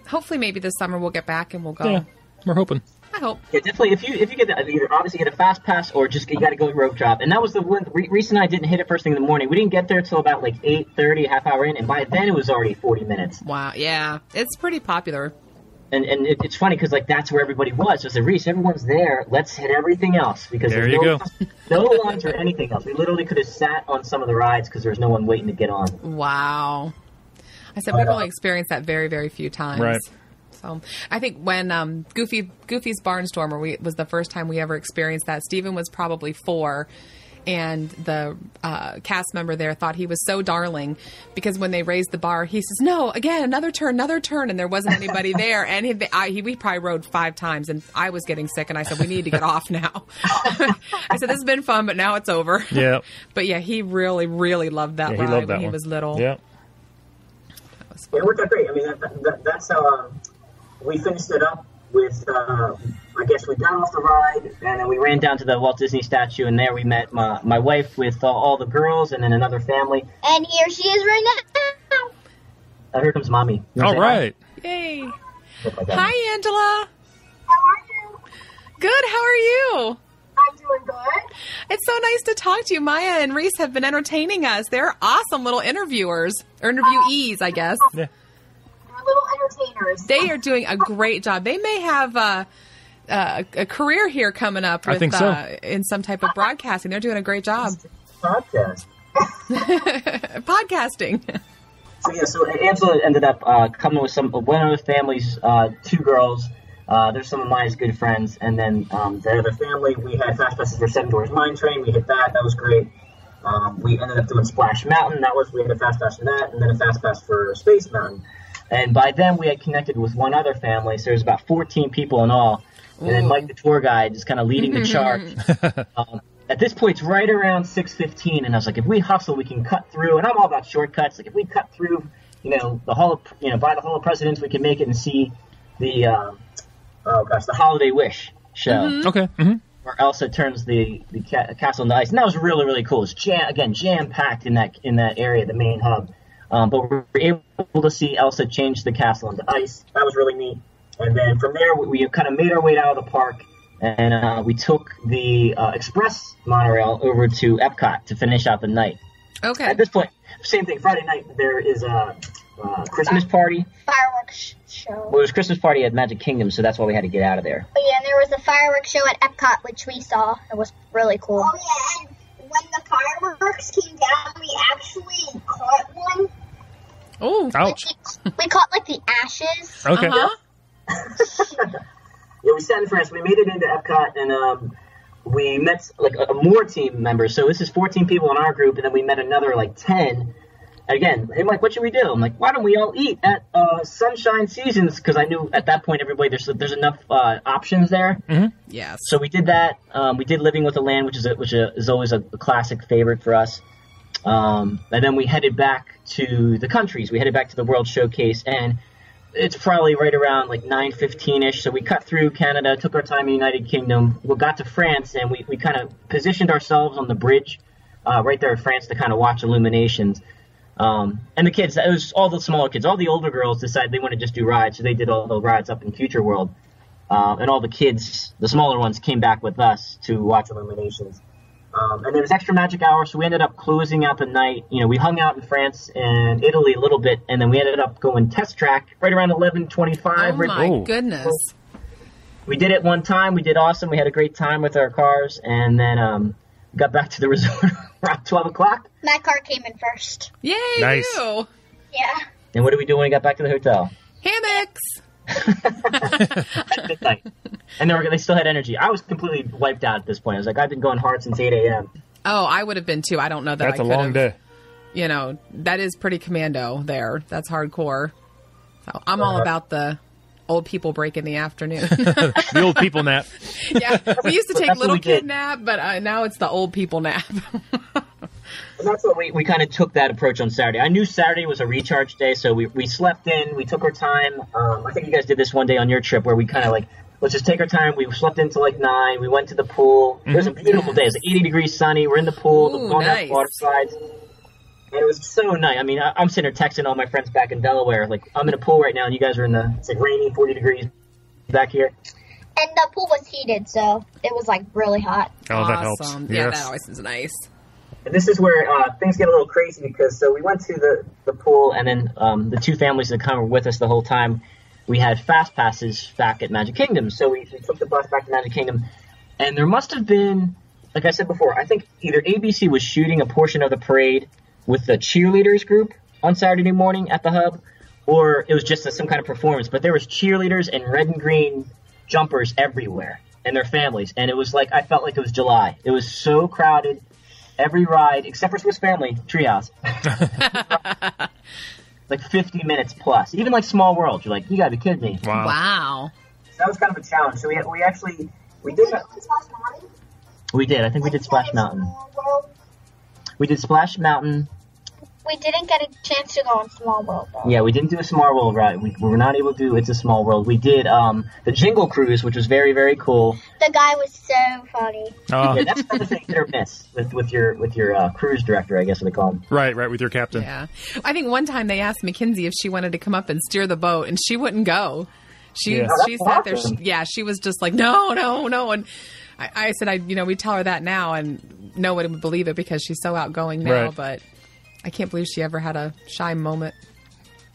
hopefully maybe this summer we'll get back and we'll go. Yeah, we're hoping. I hope. Yeah, definitely. If you get either obviously get a fast pass or just you got to go rope drop, and that was the one reason I didn't hit it first thing in the morning. We didn't get there till about like 8:30, half hour in, and by then it was already 40 minutes. Wow, yeah, it's pretty popular. And it's funny because like that's where everybody was. Just Reese, everyone's there. Let's hit everything else because there there's you no lines or anything else. We literally could have sat on some of the rides because there was no one waiting to get on. Wow. I said we've only experienced that very, very few times. Right. So I think when Goofy's Barnstormer was the first time we ever experienced that. Steven was probably 4, and the cast member there thought he was so darling because when they raised the bar, he says, "No, again, another turn," and there wasn't anybody there. And we probably rode 5 times, and I was getting sick, and I said, "We need to get off now." I said, "This has been fun, but now it's over." Yeah. But yeah, he really, really loved that ride when he was little. Yeah. It worked out great. I mean, that's how we finished it up with, I guess we got off the ride, and then we ran down to the Walt Disney statue, and there we met my wife with all the girls and then another family. And here she is right now. Here comes Mommy. All right. Yay. Like Hi, Angela. How are you? Good. How are you? I'm doing good. It's so nice to talk to you. Maya and Reese have been entertaining us. They're awesome little interviewers, or interviewees, I guess. Yeah. They're little entertainers. They are doing a great job. They may have a career here coming up with, I think so. In some type of broadcasting. They're doing a great job. Podcast. Podcasting. So Angela ended up coming with one of the families, 2 girls. They're some of Maya's good friends, and then the other family, we had fast passes for Seven Dwarfs Mine Train. We hit that. That was great. We ended up doing Splash Mountain. We had a fast pass for that, and then a fast pass for Space Mountain. And by then, we had connected with one other family, so there's about 14 people in all. And then Mike, the tour guide, is kind of leading the charge. At this point, it's right around 6:15, and I was like, if we hustle, we can cut through. And I'm all about shortcuts. Like, if we cut through, by the Hall of Presidents, we can make it and see the the Holiday Wish show. Mm-hmm. Okay. Mm-hmm. Where Elsa turns the castle into ice, and that was really, really cool. It's jam-packed in that area, the main hub. But we were able to see Elsa change the castle into ice. That was really neat. And then from there, we kind of made our way out of the park, and we took the express monorail over to Epcot to finish out the night. Okay. At this point, same thing. Friday night, there is a Christmas party. Fireworks show. Well, it was Christmas party at Magic Kingdom, so that's why we had to get out of there. Oh, yeah, and there was a fireworks show at Epcot, which we saw. It was really cool. Oh, yeah, and when the fireworks came down, we actually caught one. Oh, ouch. We caught, the ashes. Okay. Yeah, we sat in France. We made it into Epcot, and we met more team members. So this is 14 people in our group, and then we met another 10. Again, hey Mike, what should we do? I'm like, why don't we all eat at Sunshine Seasons? Because I knew at that point everybody there's enough options there. Mm-hmm. yes. So we did that. We did Living with the Land, which is always a classic favorite for us. And then we headed back to the countries. We headed back to the World Showcase, and it's probably right around 9:15ish. So we cut through Canada, took our time in the United Kingdom. We got to France, and we kind of positioned ourselves on the bridge right there in France to kind of watch Illuminations. And the kids, it was all the smaller kids. All the older girls decided they want to just do rides, so they did all the rides up in Future World. And all the kids, the smaller ones, came back with us to watch Illuminations. And there was extra magic hour, so we ended up closing out the night. We hung out in France and Italy a little bit, and then we ended up going test track right around 11:25. Oh, my goodness. We did it one time. We did awesome. We had a great time with our cars, and then got back to the resort around 12 o'clock. My car came in first. Yay, Nice. you. Yeah. And what did we do when we got back to the hotel? Hammocks. Midnight. And they still had energy. I was completely wiped out at this point. I was like, I've been going hard since 8 a.m. Oh, I would have been too. I don't know that That's I a could long have. day. That is pretty commando there. That's hardcore. So I'm all about the old people break in the afternoon. The old people nap. Yeah, we used to take That's what little we kid did. nap, but now it's the old people nap. And that's what we kind of took that approach on Saturday. I knew Saturday was a recharge day, so we slept in. We took our time. I think you guys did this one day on your trip where we kind of let's just take our time. We slept until like 9. We went to the pool. It was a beautiful day. It was 80 degrees sunny. We're in the pool. Ooh, going nice. down water slides. And it was so nice. I mean, I'm sitting there texting all my friends back in Delaware. Like, I'm in a pool right now, and you guys are it's like rainy, 40 degrees back here. And the pool was heated, so it was like really hot. Oh, that helps. Yeah, Yes. that always is nice. And this is where things get a little crazy because so we went to the pool, and then the two families that come were with us the whole time. We had fast passes back at Magic Kingdom, so we took the bus back to Magic Kingdom, and there must have been, like I said before, I think either ABC was shooting a portion of the parade with the cheerleaders group on Saturday morning at the hub, or it was just some kind of performance. But there was cheerleaders and red and green jumpers everywhere, and their families, and it was like I felt like it was July. It was so crowded. Every ride, except for Swiss Family Treehouse, like 50 minutes plus. Even like Small World, you're like, you gotta be kidding me. Wow. So that was kind of a challenge. So we did. We did. I think we did Splash Mountain. We did Splash Mountain. We didn't get a chance to go on Small World, though. Yeah, we didn't do a Small World ride. We were not able to do It's a Small World. We did the Jingle Cruise, which was very, very cool. The guy was so funny. Oh. Yeah, that's the thing, hit or miss with your cruise director, I guess what they call him. Right, with your captain. Yeah. I think one time they asked Mackenzie if she wanted to come up and steer the boat, and she wouldn't go. She sat there. She was just like, no. And I said, we tell her that now, and no one would believe it because she's so outgoing now, Right. but I can't believe she ever had a shy moment.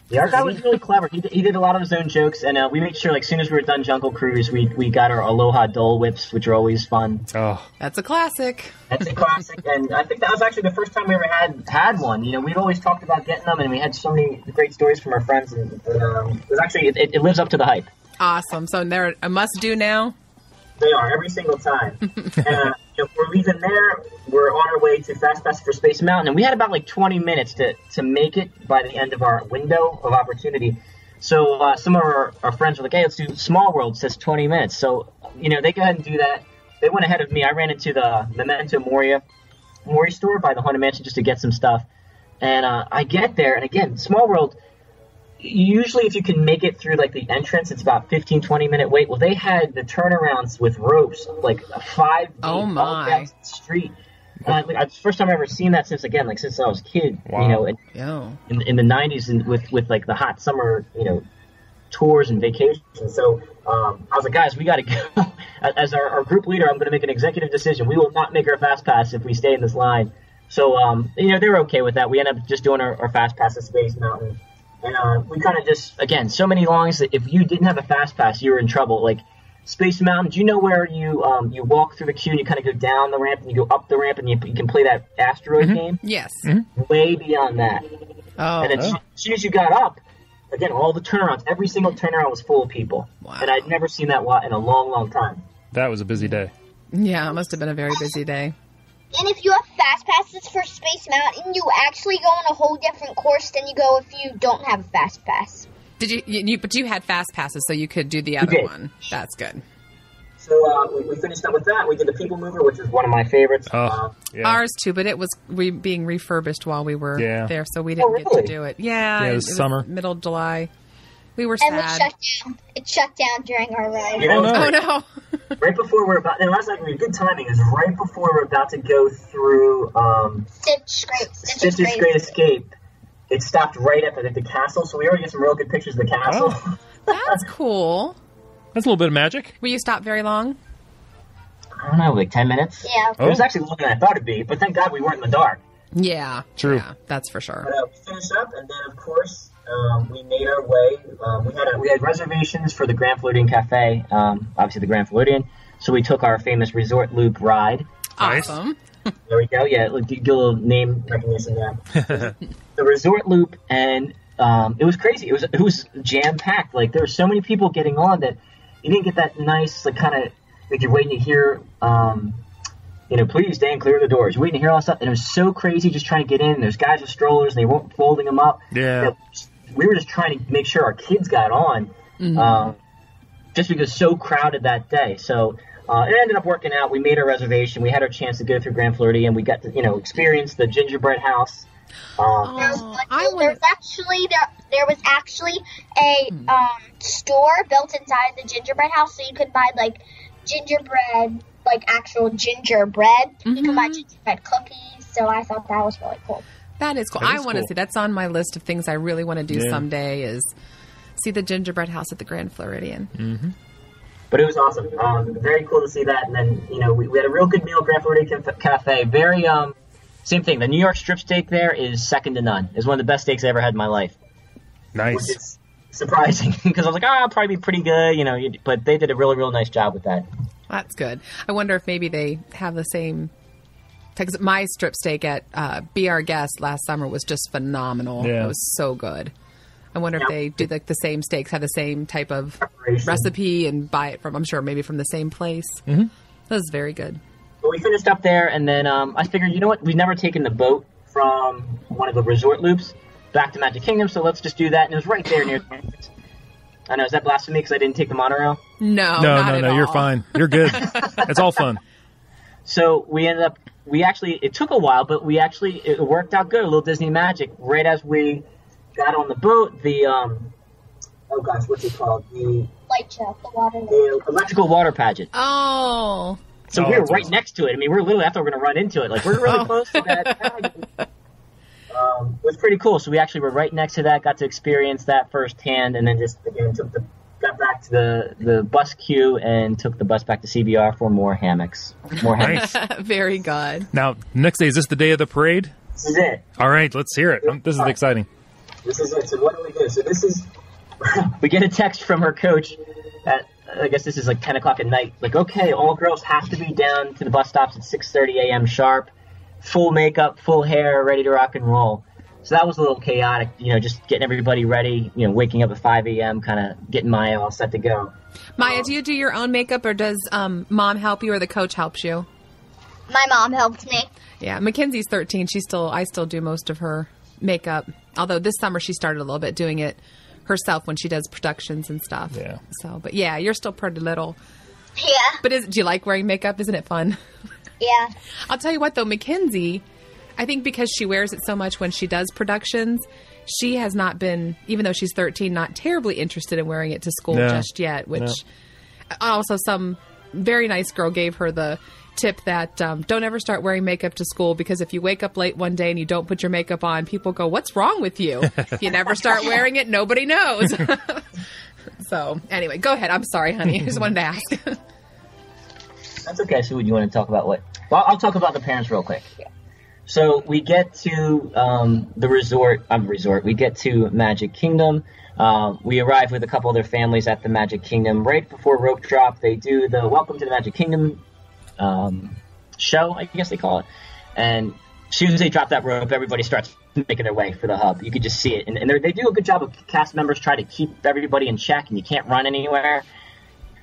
Yeah, our guy was really clever. He did a lot of his own jokes, and we made sure, like, as soon as we were done Jungle Cruise, we got our Aloha Dole Whips, which are always fun. Oh. That's a classic. That's a classic, and I think that was actually the first time we ever had one. You know, we'd always talked about getting them, and we had so many great stories from our friends, and it was actually, it lives up to the hype. Awesome. So they're a must-do now? They are, every single time. And we're leaving there, we're on our way to Fast Pass for Space Mountain, and we had about like 20 minutes to make it by the end of our window of opportunity. So some of our friends were like, hey, let's do Small World, it says 20 minutes. So, they go ahead and do that. They went ahead of me. I ran into the Memento Mori store by the Haunted Mansion just to get some stuff. And I get there, and again, Small World, usually if you can make it through like the entrance, it's about 15-20 minute wait. Well, they had the turnarounds with ropes, like a 5 deep all down the street. It's the first time I've ever seen that since I was a kid. Wow. In the 90s, and with like the hot summer tours and vacations. So I was like, guys, we got to go. As our group leader, I'm going to make an executive decision. We will not make our fast pass if we stay in this line. So they were okay with that. We ended up just doing our fast pass at Space Mountain. And we kind of just, again, so many lines that if you didn't have a fast pass, you were in trouble. Like Space Mountain, do you know where you walk through the queue and you kind of go down the ramp and you go up the ramp and you can play that asteroid game? Yes. Mm-hmm. Way beyond that. Oh. And then as soon as you got up, again, all the turnarounds, every single turnaround was full of people. Wow. And I'd never seen that in a long, long time. That was a busy day. Yeah, it must have been a very busy day. And if you have fast passes for Space Mountain, you actually go on a whole different course than you go if you don't have a fast pass. Did you? But you had fast passes, so you could do the other one. That's good. So we finished up with that. We did the People Mover, which is one of my favorites. Yeah. Ours too, but it was being refurbished while we were there, so we didn't get to do it. Yeah, it was summer, middle of July. We were and sad. It shut down during our ride. Oh no! Right before we're about, and that's like good timing. Is right before we're about to go through Stitch's Great Escape. It stopped right at the castle, so we already get some real good pictures of the castle. Oh, that's cool. That's a little bit of magic. Will you stop very long? I don't know, like 10 minutes. Yeah. It was actually longer than I thought it'd be, but thank God we weren't in the dark. Yeah. True. Yeah, that's for sure. But, we finished up, and then of course we made our way. We had reservations for the Grand Floridian Cafe, obviously the Grand Floridian. So we took our famous Resort Loop ride. Awesome. There we go. Yeah, get a little name recognition there. The Resort Loop, and it was crazy. It was jam packed. Like there were so many people getting on that you didn't get that nice kind of like you're waiting to hear. Please stand clear of the doors. You're waiting to hear all that stuff, and it was so crazy just trying to get in. And there's guys with strollers, and they weren't folding them up. Yeah. We were just trying to make sure our kids got on, just because it was so crowded that day. So it ended up working out. We made our reservation. We had our chance to go through Grand Floridian. We got to experience the gingerbread house There was actually a store built inside the gingerbread house, so you could buy like gingerbread, like actual gingerbread. You can buy gingerbread cookies. So I thought that was really cool. That is cool. I want to see. That's on my list of things I really want to do someday. Is see the gingerbread house at the Grand Floridian. Mm-hmm. But it was awesome. Very cool to see that. And then, we had a real good meal at Grand Floridian Cafe. Very, same thing. The New York strip steak there is second to none. It's one of the best steaks I ever had in my life. Nice. Which is surprising because I was like, it'll probably be pretty good, but they did a really, real nice job with that. That's good. I wonder if maybe they have the same. Because my strip steak at Be Our Guest last summer was just phenomenal. Yeah. It was so good. I wonder if they do the same steaks, have the same type of recipe, and buy it from, I'm sure, maybe from the same place. Mm-hmm. That was very good. Well, we finished up there, and then I figured, you know what? We've never taken the boat from one of the resort loops back to Magic Kingdom, so let's just do that. And it was right there near the entrance. I know, is that blasphemy because I didn't take the monorail? No, you're fine. You're good. It's all fun. So we ended up, it took a while, but it worked out good, a little Disney magic. Right as we got on the boat, what's it called? The light show, the electrical water pageant. Oh. So we were right next to it. I mean, we were literally, after we're going to run into it. Like, we're really close to that pageant. It was pretty cool. So we actually were right next to that, got to experience that firsthand, and then just, again, got back to the bus queue and took the bus back to CBR for more hammocks. Nice. Very good. Now, next day, is this the day of the parade? This is it. All right, let's hear it. This is exciting. This is it. So what do we do? So this is, we get a text from her coach at, I guess this is like 10 o'clock at night. Like, okay, all girls have to be down to the bus stops at 6:30 a.m. sharp. Full makeup, full hair, ready to rock and roll. So that was a little chaotic, just getting everybody ready, waking up at 5 a.m., kind of getting Maya all set to go. Maya, do you do your own makeup, or does Mom help you, or the coach helps you? My mom helped me. Yeah, Mackenzie's 13. I still do most of her makeup. Although this summer she started a little bit doing it herself when she does productions and stuff. Yeah. So, but yeah, you're still pretty little. Yeah. But do you like wearing makeup? Isn't it fun? Yeah. I'll tell you what, though, Mackenzie, I think because she wears it so much when she does productions, she has not been, even though she's 13, not terribly interested in wearing it to school just yet, which also some very nice girl gave her the tip that don't ever start wearing makeup to school, because if you wake up late one day and you don't put your makeup on, people go, what's wrong with you? If you never start wearing it, nobody knows. So anyway, go ahead. I'm sorry, honey. I just wanted to ask. That's okay. So you want to talk about what? Well, I'll talk about the parents real quick. Yeah. So we get to the resort. We get to Magic Kingdom. We arrive with a couple other families at the Magic Kingdom right before rope drop. They do the Welcome to the Magic Kingdom show, I guess they call it. And as soon as they drop that rope, everybody starts making their way for the hub. You could just see it. And they do a good job of cast members try to keep everybody in check, and you can't run anywhere.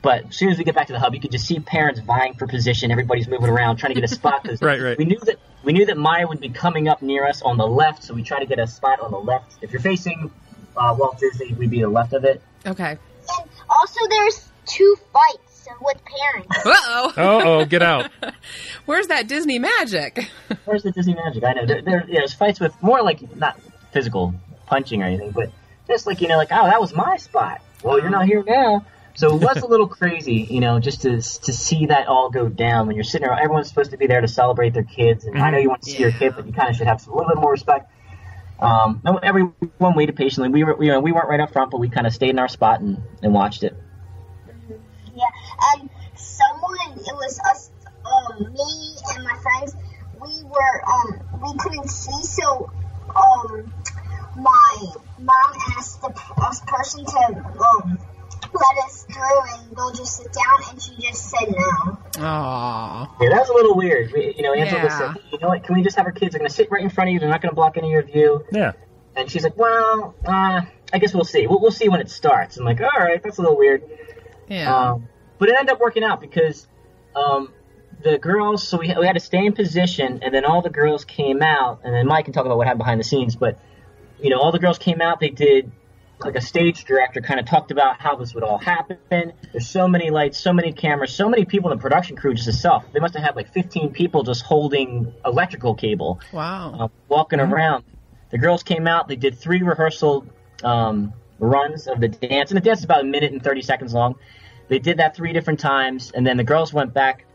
But as soon as we get back to the hub, you could just see parents vying for position. Everybody's moving around, trying to get a spot. Cause right. We knew that Maya would be coming up near us on the left, so we try to get a spot on the left. If you're facing Walt Disney, we'd be to the left of it. Okay. And also, there's 2 fights with parents. Uh-oh. Get out. Where's that Disney magic? Where's the Disney magic? I know. There's fights with more like, not physical punching or anything, but just like, oh, that was my spot. Well, you're not here now. So it was a little crazy, just to see that all go down when you're sitting there. Everyone's supposed to be there to celebrate their kids. And I know you want to see your kid, but you kind of should have a little bit more respect. Everyone waited patiently. We weren't right up front, but we kind of stayed in our spot and watched it. Yeah, and it was us, me and my friends, we couldn't see, so, my mom asked the person to, let us through and go just sit down, and she just said no. Aww. Yeah, that was a little weird. Angela said, you know what, can we just have our kids? They're going to sit right in front of you. They're not going to block any of your view. Yeah. And she's like, well, I guess we'll see. We'll see when it starts. I'm like, all right, that's a little weird. Yeah. But it ended up working out because the girls, so we had to stay in position, and then all the girls came out, and then Mike can talk about what happened behind the scenes, but, all the girls came out, they did like a stage director kind of talked about how this would all happen. There's so many lights, so many cameras, so many people in the production crew just itself. They must have had like 15 people just holding electrical cable. Wow. Walking around. The girls came out. They did 3 rehearsal runs of the dance. And the dance is about 1 minute and 30 seconds long. They did that 3 different times. And then the girls went back,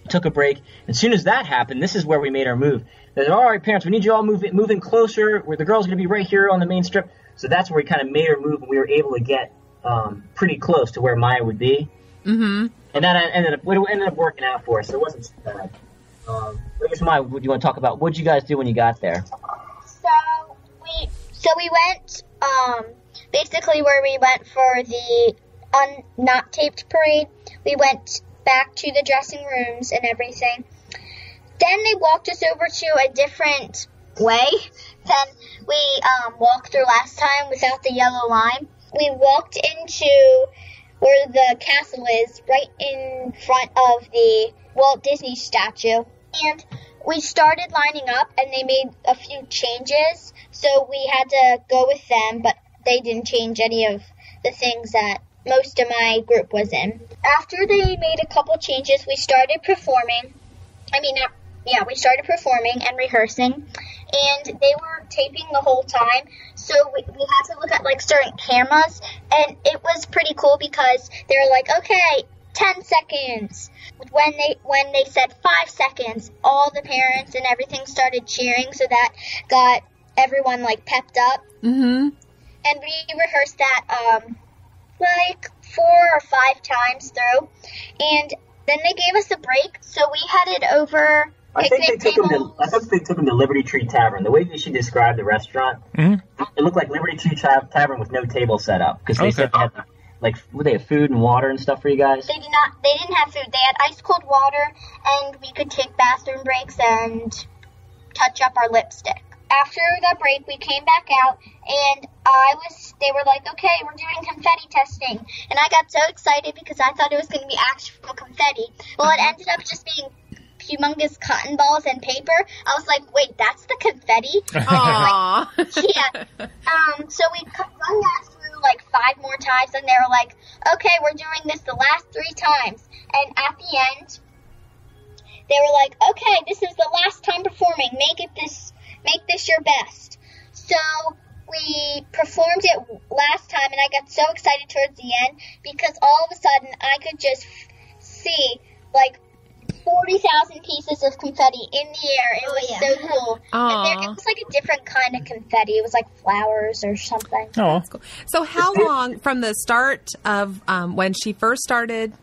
took a break. As soon as that happened, this is where we made our move. They said, all right, parents, we need you all move in closer. Where the girls are going to be right here on the main strip. So that's where we kind of made our move, and we were able to get pretty close to where Maya would be. Mm-hmm. And that ended up working out for us. So it wasn't too bad. I guess, Maya, what do you want to talk about? What did you guys do when you got there? So we went basically where we went for the not taped parade. We went back to the dressing rooms and everything. Then they walked us over to a different way than we walked through last time without the yellow line. We walked into where the castle is, right in front of the Walt Disney statue. And we started lining up, and they made a few changes, so we had to go with them, but they didn't change any of the things that most of my group was in. After they made a couple changes, we started performing. We started performing and rehearsing, and they were taping the whole time, so we had to look at, like, certain cameras, and it was pretty cool because they were like, okay, 10 seconds. When they said 5 seconds, all the parents and everything started cheering, so that got everyone, like, pepped up. Mm-hmm. And we rehearsed that, 4 or 5 times through, and then they gave us a break, so we headed over... I think they took him to Liberty Tree Tavern. The way that she described the restaurant, it looked like Liberty Tree Tavern with no table set up. Because they said they had, would they have food and water and stuff for you guys? They didn't have food. They had ice cold water, and we could take bathroom breaks and touch up our lipstick. After the break, we came back out, and they were like, okay, we're doing confetti testing. And I got so excited because I thought it was going to be actual confetti. Well, it ended up just being humongous cotton balls and paper. I was like, wait, that's the confetti? Aww. Yeah. So we run that through 5 more times, and they were like, okay, we're doing this the last 3 times. And at the end, they were like, okay, this is the last time performing. Make this your best. So we performed it last time, and I got so excited towards the end because all of a sudden I could just see 40,000 pieces of confetti in the air. It was so cool. And it was a different kind of confetti. It was like flowers or something. Oh, that's cool. So how long from the start of when she first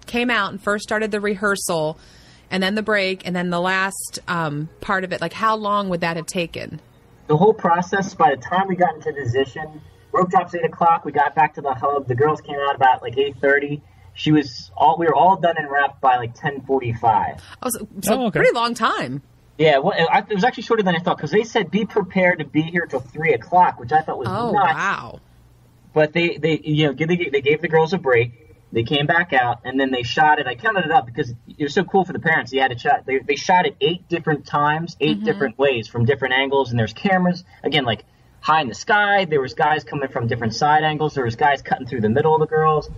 came out and first started the rehearsal, and then the break, and then the last part of it, how long would that have taken? The whole process, by the time we got into position, rope drops 8 o'clock, we got back to the hub, the girls came out about 8:30. We were all done and wrapped by 10:45. Oh, so pretty long time. Yeah, well, it was actually shorter than I thought because they said be prepared to be here till 3 o'clock, which I thought was nuts. Wow! But they gave the girls a break. They came back out and then they shot it. I counted it up because it was so cool for the parents. They had to shot. They shot it 8 different times, 8 different ways from different angles, and there's cameras again high in the sky. There was guys coming from different side angles. There was guys cutting through the middle of the girls.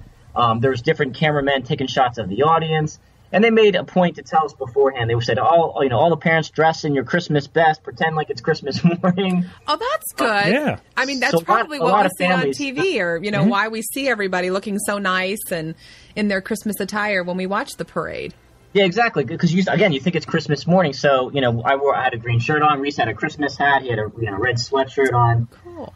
There was different cameramen taking shots of the audience, and they made a point to tell us beforehand. They said, all the parents dress in your Christmas best, pretend like it's Christmas morning. Oh, that's good. Yeah. I mean, that's probably what we see on TV, or why we see everybody looking so nice and in their Christmas attire when we watch the parade. Yeah, exactly. Because you think it's Christmas morning. So I had a green shirt on. Reese had a Christmas hat. He had a red sweatshirt on. Cool.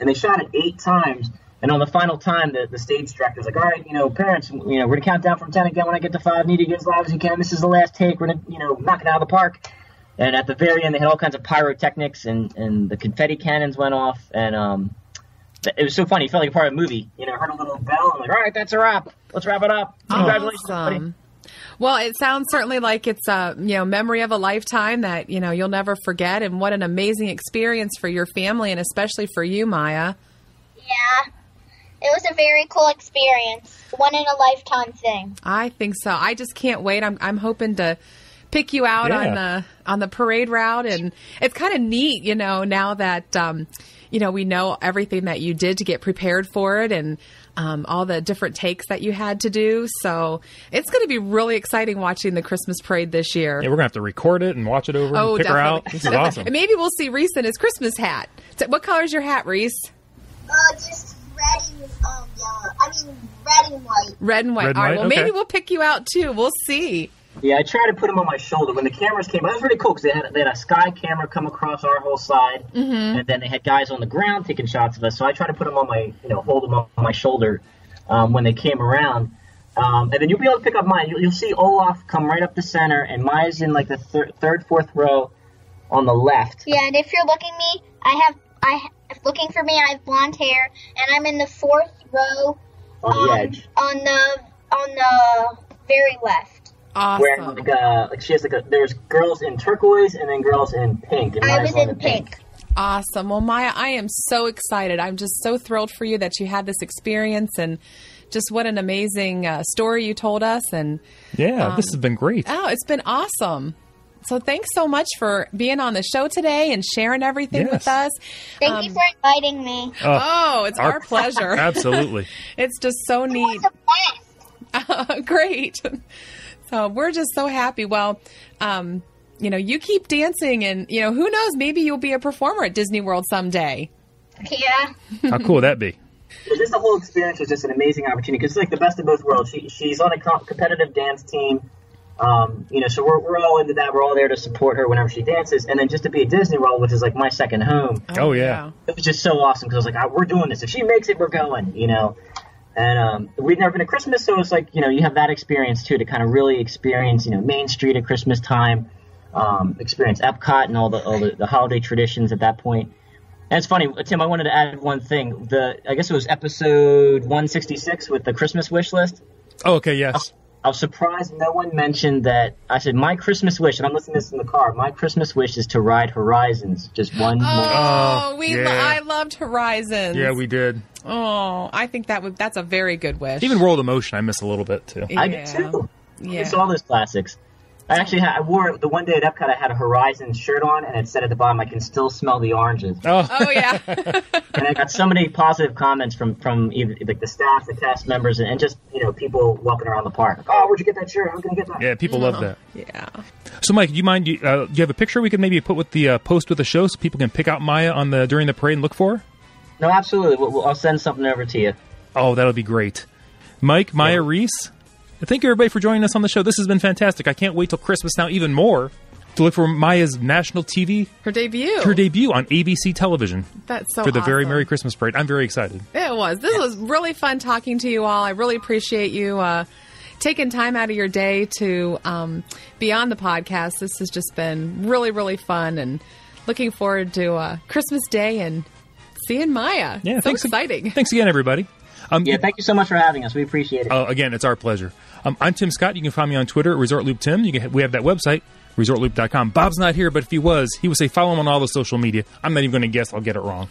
And they shot it 8 times. And on the final time, the stage director's like, all right, parents, we're going to count down from 10 again. When I get to 5, need to get as loud as you can. This is the last take. We're going to, knock it out of the park. And at the very end, they had all kinds of pyrotechnics, and the confetti cannons went off. And it was so funny. It felt like a part of a movie. Heard a little bell. I'm like, all right, that's a wrap. Let's wrap it up. Congratulations, everybody. Well, it sounds certainly like it's a memory of a lifetime that, you'll never forget. And what an amazing experience for your family and especially for you, Maya. Yeah. It was a very cool experience. One in a lifetime thing. I think so. I just can't wait. I'm hoping to pick you out on the parade route, and it's kind of neat, now that we know everything that you did to get prepared for it and all the different takes that you had to do. So it's going to be really exciting watching the Christmas parade this year. Yeah, we're going to have to record it and watch it over and pick her out. This is awesome. And maybe we'll see Reese in his Christmas hat. So what color is your hat, Reese? Just red and yellow. I mean, red and white. Red and white. Red and all right, white, well, okay. maybe we'll pick you out, too. We'll see. Yeah, I tried to put them on my shoulder. When the cameras came, it was really cool because they had a sky camera come across our whole side, and then they had guys on the ground taking shots of us. So I tried to put them on my, hold them on my shoulder when they came around. And then you'll be able to pick up Maya. You'll see Olaf come right up the center, and Maya's in like the third, fourth row on the left. Yeah, and if you're looking me, looking for me, I have blonde hair, and I'm in the fourth row On the edge. on the very left. Awesome. Wearing she has there's girls in turquoise and then girls in pink. And I was in pink. Awesome. Well, Maya, I am so excited. I'm just so thrilled for you that you had this experience, and just what an amazing story you told us. And Yeah, this has been great. Oh, it's been awesome. So thanks so much for being on the show today and sharing everything with us. Thank you for inviting me. Oh, it's our pleasure. Absolutely. It's just so neat. It was a blast. Great. So we're just so happy. Well, you keep dancing, and, who knows, maybe you'll be a performer at Disney World someday. Yeah. How cool would that be? Just the whole experience was just an amazing opportunity because it's like the best of both worlds. She's on a competitive dance team. So we're all into that. We're all there to support her whenever she dances. And then just to be at Disney World, which is like my second home. Oh, yeah. It was just so awesome because I was like, we're doing this. If she makes it, we're going, And we'd never been to Christmas, so it's like, you have that experience, too, to kind of really experience, Main Street at Christmas time, experience Epcot and all the holiday traditions at that point. And it's funny, Tim, I wanted to add one thing. I guess it was episode 166 with the Christmas wish list. Oh, okay, yes. I was surprised no one mentioned that. I said, my Christmas wish, and I'm listening to this in the car, my Christmas wish is to ride Horizons just one more. I loved Horizons. Yeah, we did. Oh, I think that's a very good wish. Even World of Motion, I miss a little bit, too. I did, too. Yeah. I saw those classics. I actually I wore the one day at Epcot. I had a Horizons shirt on, and it said at the bottom, "I can still smell the oranges." Oh yeah. And I got so many positive comments from either like the staff, the cast members, and just people walking around the park. Like, oh, where'd you get that shirt? How can I get that? Yeah, people love that. Yeah. So, Mike, do you mind? Do you have a picture we could maybe put with the post with the show so people can pick out Maya during the parade and look for her? No, absolutely. I'll send something over to you. Oh, that'll be great. Mike, Maya, Reese. Thank you, everybody, for joining us on the show. This has been fantastic. I can't wait till Christmas now even more to look for Maya's national TV. Her debut on ABC television. That's so for the awesome. very Merry Christmas Parade. I'm very excited. It was. This was really fun talking to you all. I really appreciate you taking time out of your day to be on the podcast. This has just been really, really fun, and looking forward to Christmas Day and seeing Maya. Yeah, so exciting. Thanks again, everybody. Thank you so much for having us. We appreciate it. Again, it's our pleasure. I'm Tim Scott. You can find me on Twitter at ResortLoop.Tim. We have that website, ResortLoop.com. Bob's not here, but if he was, he would say follow him on all the social media. I'm not even going to guess. I'll get it wrong.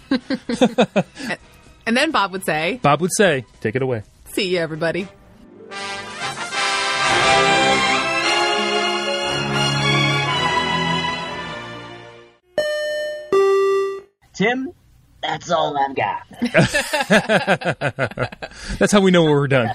And then Bob would say, take it away. See you, everybody. Tim, that's all I've got. That's how we know we're done.